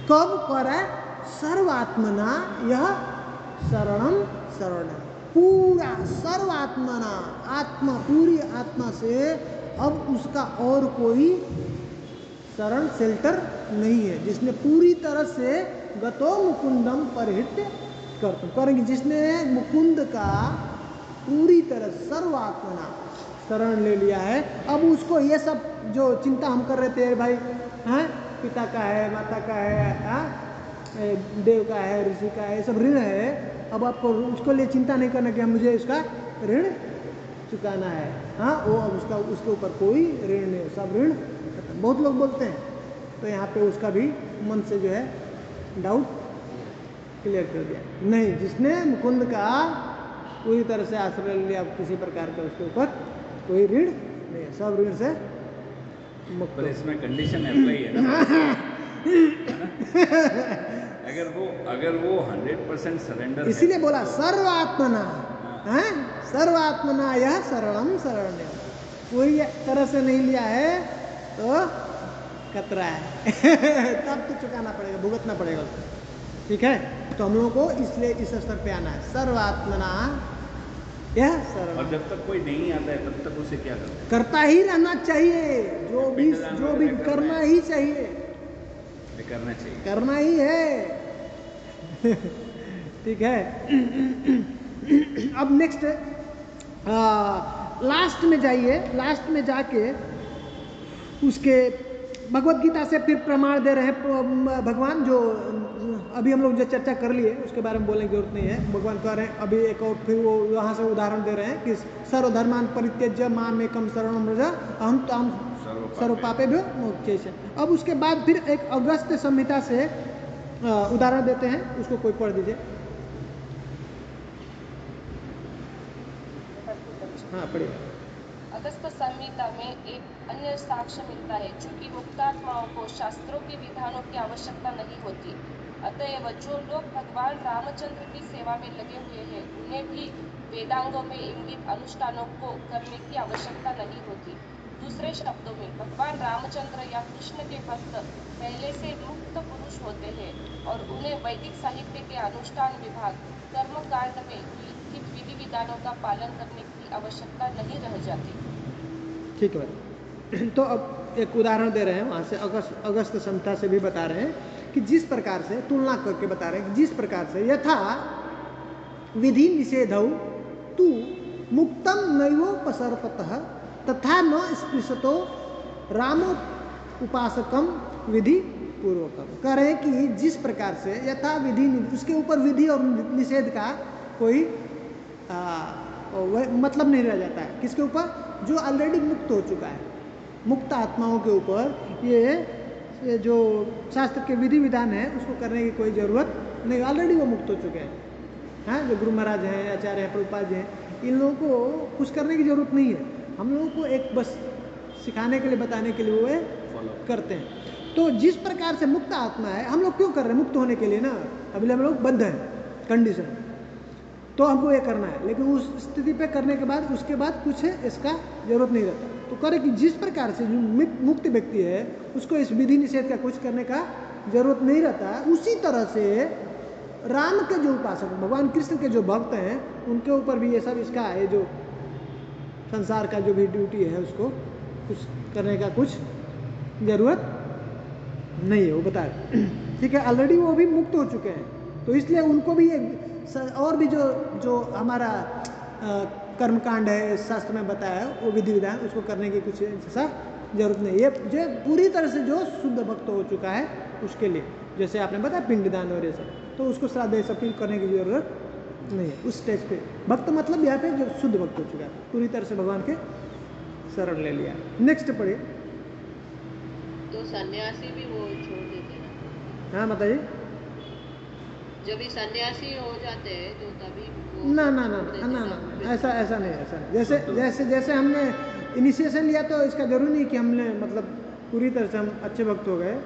कब पर है? सर्वात्मना यह शरणम शरणम, पूरा सर्वात्मना, आत्मा, पूरी आत्मा से अब उसका और कोई शरण शेल्टर नहीं है। जिसने पूरी तरह से गतो मुकुंदम परिहित कर्तुम करेंगे, जिसने मुकुंद का पूरी तरह सर्वात्मना शरण ले लिया है, अब उसको ये सब जो चिंता हम कर रहे थे भाई, हैं, पिता का है, माता का है, देव का है, ऋषि का है, सब ऋण है। अब आपको उसको लिए चिंता नहीं करना कि मुझे इसका ऋण चुकाना है। हाँ, वो अब उसका उसके ऊपर कोई ऋण नहीं, सब ऋण खत्म। बहुत लोग बोलते हैं, तो यहाँ पे उसका भी मन से जो है डाउट क्लियर कर दिया। नहीं, जिसने मुकुंद का पूरी तरह से आश्रय लिया, किसी प्रकार का उसके ऊपर कोई ऋण नहीं है, सब ऋण से मुक्त। पर इसमें कंडीशन अप्लाई है ना अगर वो 100% सरेंडर, इसीलिए बोला सर्वात्मना, है सर्वात्मना यह शरणम शरण्यम। पूरी तरह से नहीं लिया है तो खतरा है तब तो चुकाना पड़ेगा, भुगतना पड़ेगा उसको। ठीक है, तो हम लोगों को इसलिए इस स्तर पे आना है, सर्वात्मना यह शरण। और जब तक कोई नहीं आता है तब तक उसे क्या करता ही रहना चाहिए, जो भी करना ही चाहिए, करना ही है ठीक है। अब नेक्स्ट लास्ट में जाइए, लास्ट में जाके उसके भगवत गीता से फिर प्रमाण दे रहे हैं भगवान। जो अभी हम लोग जो चर्चा कर लिए उसके बारे में बोलने की जरूरत नहीं है। भगवान कह रहे हैं अभी एक और फिर वो वहाँ से उदाहरण दे रहे हैं कि सर्वधर्मान परित्यज्य माम एकम शरणम व्रज अहम ताम सर्वपापेभ्यो मोक्षयिष्यामि। अब उसके बाद फिर एक अगस्त संहिता से उदाहरण देते हैं, उसको कोई पढ़ दीजिए। हाँ, पढ़िए। अगस्त संहिता में एक अन्य साक्ष्य मिलता है, चूंकि मुक्तात्माओं को शास्त्रों के विधानों की आवश्यकता नहीं होती, अतएव जो लोग भगवान रामचंद्र की सेवा में लगे हुए हैं उन्हें भी वेदांगों में इंगित अनुष्ठानों को करने की आवश्यकता नहीं होती। दूसरे शब्दों में भगवान रामचंद्र या कृष्ण के भक्त पहले से मुक्त पुरुष होते हैं और उन्हें वैदिक साहित्य के अनुष्ठान विभाग कर्मकांड में उल्लिखित विधि विधानों का पालन करने की आवश्यकता नहीं रह जाती। ठीक है, तो अब एक उदाहरण दे रहे हैं वहाँ से अगस्त संहिता से भी बता रहे हैं कि जिस प्रकार से तुलना करके बता रहे हैं कि जिस प्रकार से यथा विधि निषेधौ तू मुक्तम नैवोपसर्पतः तथा न स्पृशतो रामो उपासकम विधि पूर्वकम। कह रहे हैं कि जिस प्रकार से यथा विधि, उसके ऊपर विधि और निषेध का कोई मतलब नहीं रह जाता है। किसके ऊपर? जो ऑलरेडी मुक्त हो चुका है, मुक्त आत्माओं के ऊपर ये जो शास्त्र के विधि विधान है उसको करने की कोई ज़रूरत नहीं, ऑलरेडी वो मुक्त हो चुके हैं। हाँ, जो गुरु महाराज हैं, आचार्य हैं, प्रभुपाद जी हैं, इन लोगों को कुछ करने की ज़रूरत नहीं है। हम लोगों को एक बस सिखाने के लिए, बताने के लिए वो फॉलो करते हैं। तो जिस प्रकार से मुक्त आत्मा है, हम लोग क्यों कर रहे हैं? मुक्त होने के लिए ना। अभी हम लोग बद्ध हैं कंडीशन, तो हमको ये करना है, लेकिन उस स्थिति पे करने के बाद उसके बाद कुछ इसका जरूरत नहीं रहता। तो करे कि जिस प्रकार से जो मुक्त व्यक्ति है उसको इस विधि निषेध का कुछ करने का जरूरत नहीं रहता, उसी तरह से राम के जो उपासक, भगवान कृष्ण के जो भक्त हैं, उनके ऊपर भी ये सब इसका ये जो संसार का जो भी ड्यूटी है उसको कुछ करने का कुछ जरूरत नहीं है, वो बता रहे। ठीक है, ऑलरेडी वो भी मुक्त हो चुके हैं, तो इसलिए उनको भी और भी जो हमारा कर्मकांड है शास्त्र में बताया है वो विधि विधान, उसको करने की कुछ ऐसा जरूरत नहीं है। ये पूरी तरह से जो शुद्ध भक्त हो चुका है उसके लिए, जैसे आपने बताया पिंडदान और ये सब, तो उसको श्राद्ध सब करने की जरूरत नहीं है उस स्टेज पे। भक्त मतलब यहाँ पे जो शुद्ध भक्त हो चुका है, पूरी तरह से भगवान के शरण ले लिया। नेक्स्ट पढ़िए। तो सन्यासी भी वो छोड़ देते हैं? हाँ बताइए। जब भी सन्यासी हो जाते हैं तो तभी ना ना ना ना ना ना, ऐसा नहीं। जैसे हमने इनिशिएशन लिया तो इसका जरूरी नहीं कि हमने मतलब पूरी तरह से हम अच्छे भक्त हो गए,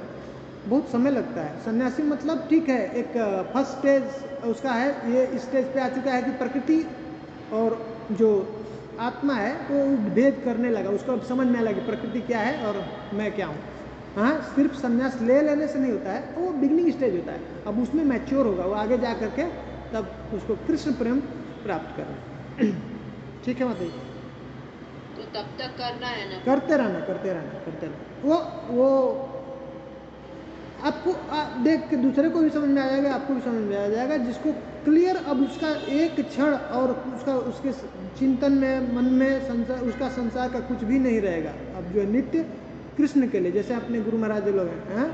बहुत समय लगता है। सन्यासी मतलब ठीक है, एक फर्स्ट स्टेज उसका है, ये स्टेज पे आ चुका है कि प्रकृति और जो आत्मा है वो भेद करने लगा, उसको अब समझ में आया कि प्रकृति क्या है और मैं क्या हूँ। हाँ, सिर्फ संन्यास ले लेने से नहीं होता है, वो बिगनिंग स्टेज होता है। अब उसमें मैच्योर होगा वो, आगे जा करके तब उसको कृष्ण प्रेम प्राप्त करना। ठीक है माता जी? तो तब तक करना है ना, करते रहना। वो आपको देख के दूसरे को भी समझ में आ जाएगा, आपको भी समझ में आ जाएगा। जिसको क्लियर अब उसका एक क्षण और उसके चिंतन में, मन में संसार, उसका संसार का कुछ भी नहीं रहेगा। अब जो है नित्य कृष्ण के लिए, जैसे अपने गुरु महाराज जो लोग हैं,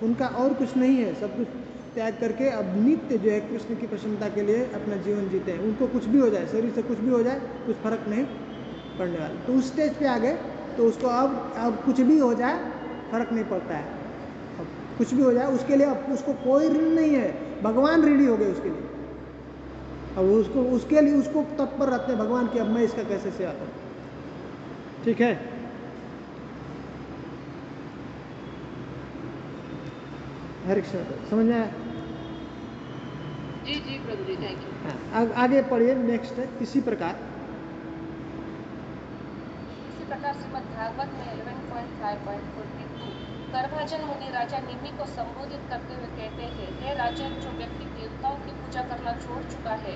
उनका और कुछ नहीं है, सब कुछ त्याग करके अब नित्य जो है कृष्ण की प्रसन्नता के लिए अपना जीवन जीते हैं। उनको कुछ भी हो जाए, शरीर से कुछ भी हो जाए, कुछ फर्क नहीं पड़ने वाला। तो उस स्टेज पे आ गए तो उसको अब कुछ भी हो जाए फर्क नहीं पड़ता है। अब कुछ भी हो जाए उसके लिए अब उसको कोई ऋण नहीं है, भगवान ऋणी हो गए उसके लिए। अब उसके लिए उसको तत्पर रहते हैं भगवान की, अब मैं इसका कैसे सेवा करूं। ठीक है, हरे कृष्ण। समझ में आया? जी प्रभु जी, थैंक यू। हाँ, आगे पढ़िए। नेक्स्ट है इसी प्रकार श्रीमद् भागवत में 11.5.42 गर्भाजन मुनि राजा निमि को संबोधित करते हुए कहते हैं, हे राजन, जो व्यक्ति देवताओं की पूजा करना छोड़ चुका है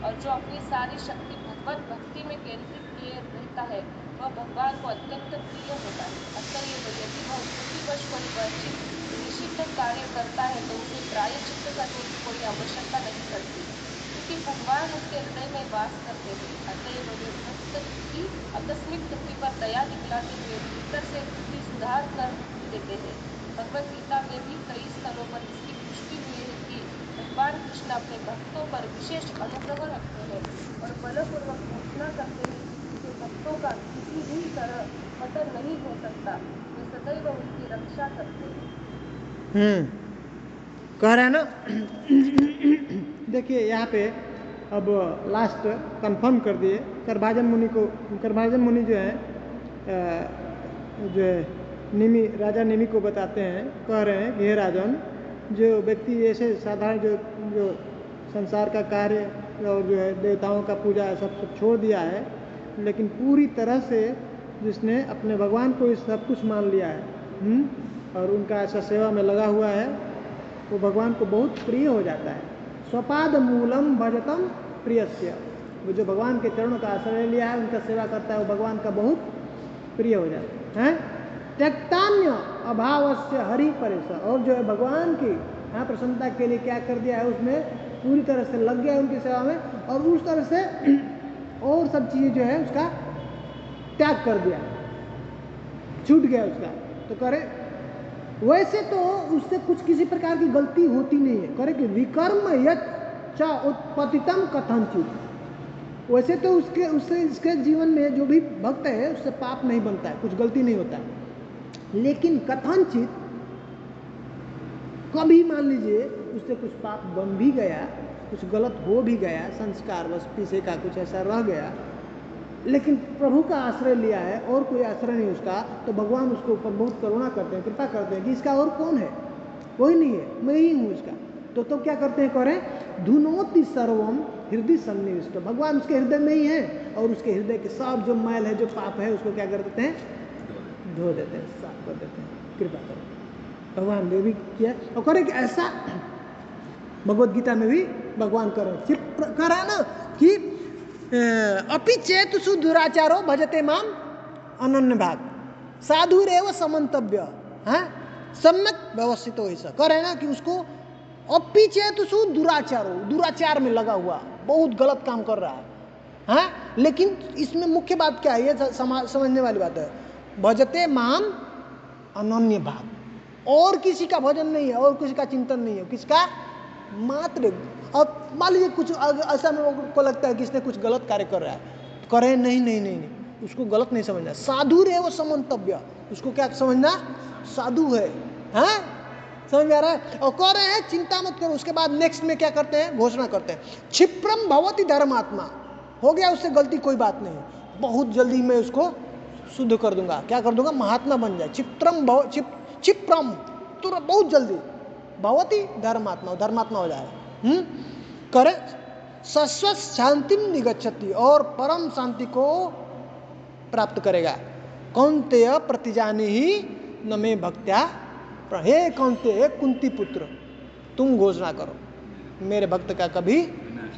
और जो अपनी सारी शक्ति भगवत भक्ति में केंद्रित किए रहता है, वह भगवान को अत्यंत प्रिय होता है। अतएव यदि वह बुद्धिवश कोई वर्जित निषिद्ध कार्य करता है तो उसे प्रायश्चित्त करने की कोई आवश्यकता नहीं पड़ती, क्योंकि भगवान उसके हृदय में वास करते हैं। अतएव वे भक्त की आकस्मिक त्रुटि पर दया दिखलाते हुए भीतर से त्रुटि सुधार कर देते हैं। भगवत गीता में भी कई स्थलों पर इसकी पुष्टि हुई है कि भगवान कृष्ण अपने भक्तों पर विशेष अनुग्रह रखते हैं और बलपूर्वक घोषणा करते हैं कि उनके भक्तों का किसी भी तरह पतन नहीं हो सकता, वे सदैव उनकी रक्षा करते हैं। कह रहे हैं ना। देखिए यहाँ पे अब लास्ट कंफर्म कर दिए। गर्भाजन मुनि जो है निमि, राजा निमि को बताते हैं, कह रहे हैं कि हे राजन, जो व्यक्ति ऐसे साधारण जो संसार का कार्य और जो है देवताओं का पूजा सब छोड़ दिया है, लेकिन पूरी तरह से जिसने अपने भगवान को सब कुछ मान लिया है और उनका ऐसा सेवा में लगा हुआ है, वो भगवान को बहुत प्रिय हो जाता है। स्वपाद मूलम भजतम प्रियस्य, वो जो भगवान के चरणों का आश्रय लिया है, उनका सेवा करता है, वो भगवान का बहुत प्रिय हो जाता है। त्यक्तान्य अभावस्य हरि परेश, और जो है भगवान की प्रसन्नता के लिए क्या कर दिया है, उसमें पूरी तरह से लग गया उनकी सेवा में, और उस तरह से और सब चीज़ें जो है उसका त्याग कर दिया, छूट गया उसका। तो करे वैसे तो उससे कुछ किसी प्रकार की गलती होती नहीं है। करे कि विकर्म यच्च उत्पतितम कथनचित, वैसे तो उसके जीवन में जो भी भक्त है उससे पाप नहीं बनता है, कुछ गलती नहीं होता है। लेकिन कथनचित कभी मान लीजिए उससे कुछ पाप बन भी गया, कुछ गलत हो भी गया, संस्कार बस पीछे का कुछ ऐसा रह गया, लेकिन प्रभु का आश्रय लिया है और कोई आश्रय नहीं उसका, तो भगवान उसके ऊपर बहुत करुणा करते हैं, कृपा करते हैं कि इसका और कौन है, कोई नहीं है, मैं ही हूँ इसका। तो क्या करते हैं, करें धुनोति सर्वम हृदय सन्निविष्ट, भगवान उसके हृदय में ही है और उसके हृदय के सब जो मैल है, जो पाप है, उसको क्या कर देते हैं, धो देते हैं, साफ कर देते हैं। कृपा करो, भगवान ने भी किया और करे कि ऐसा भगवत गीता में भी भगवान करे करा ना कि अपि चेतुषु दुराचारो भजते माम अनन्य भाग साधुरेव समन्तव्य, है सम्यक व्यवस्थित हो। ऐसा कह रहे ना कि उसको अपि चेतुषु दुराचारो, दुराचार में लगा हुआ, बहुत गलत काम कर रहा है, लेकिन इसमें मुख्य बात क्या है, ये समझने वाली बात है, भजते माम अनन्य भाग, और किसी का भजन नहीं है और किसी का चिंतन नहीं है, किसका मात्र। अब मान लीजिए कुछ ऐसा में को लगता है कि इसने कुछ गलत कार्य कर रहा है, करे नहीं, उसको गलत नहीं समझना, साधु रे वो समन्तव्य, उसको क्या समझना, साधु है, समझ में आ रहा है। और कह रहे हैं चिंता मत करो, उसके बाद नेक्स्ट में क्या करते हैं, घोषणा करते हैं, क्षिप्रम भवति धर्मात्मा, हो गया उससे गलती, कोई बात नहीं, बहुत जल्दी मैं उसको शुद्ध कर दूंगा, क्या कर दूंगा, महात्मा बन जाए। क्षिप्रम तुरंत, बहुत जल्दी, भवति धर्मात्मा, धर्मात्मा हो जाएगा। करे शाश्वत शांतिम निगच्छति, और परम शांति को प्राप्त करेगा। कौन्तेय प्रतिजानी ही न में भक्त्या, हे कौन्तेय, कुंती पुत्र, तुम घोषणा करो मेरे भक्त का कभी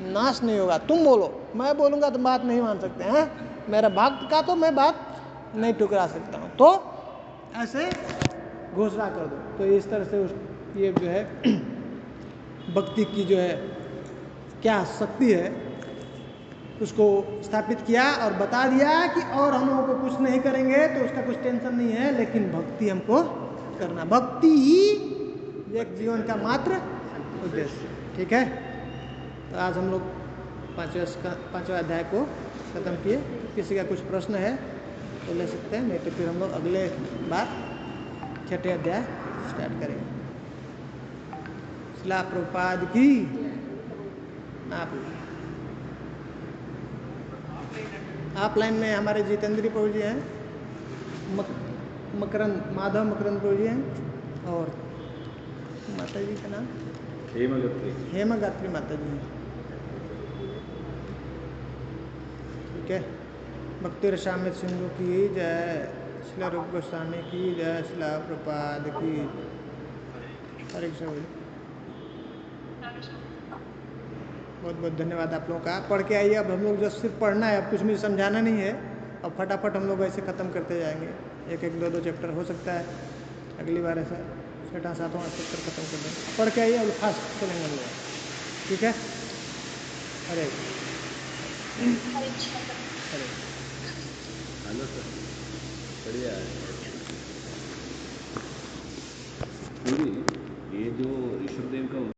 नाश नहीं होगा। तुम बोलो, मैं बोलूँगा तो बात नहीं मान सकते हैं, मेरा भक्त का तो मैं बात नहीं टुकरा सकता हूँ, तो ऐसे घोषणा कर दो। तो इस तरह से ये जो है भक्ति की जो है क्या शक्ति है उसको स्थापित किया और बता दिया कि और हम लोगों को कुछ नहीं करेंगे तो उसका कुछ टेंशन नहीं है, लेकिन भक्ति हमको करना, भक्ति ही एक जीवन का मात्र उद्देश्य। ठीक है, तो आज हम लोग 5वां अध्याय को खत्म किए। किसी का कुछ प्रश्न है तो ले सकते हैं, नहीं तो फिर हम लोग अगले बार 6ठे अध्याय स्टार्ट करेंगे। श्रील प्रभुपाद की ऑफलाइन में हमारे जितेंद्री प्रभु जी हैं, मकरंद माधव मकरंद प्रभु जी हैं, और माता जी का नाम हेमगात्री माता जी हैं। ठीक है, भक्ति रसामृत सिंधु की जय, श्रील रूप गोस्वामी की जय, श्रील प्रभुपाद की। हरे कृष्ण। बहुत बहुत धन्यवाद आप लोगों का। पढ़ के आइए। अब हम लोग जस्ट सिर्फ पढ़ना है, अब कुछ मुझे समझाना नहीं है। अब फटाफट हम लोग ऐसे ख़त्म करते जाएंगे, एक एक दो दो चैप्टर हो सकता है अगली बार ऐसा 6वां 7वां चैप्टर खत्म कर देंगे। पढ़ के आइए और फास्ट चलेंगे हम लोग। ठीक है, अरे अरे हेलो सर, बढ़िया है। पूरी ये जो ऋषभदेव का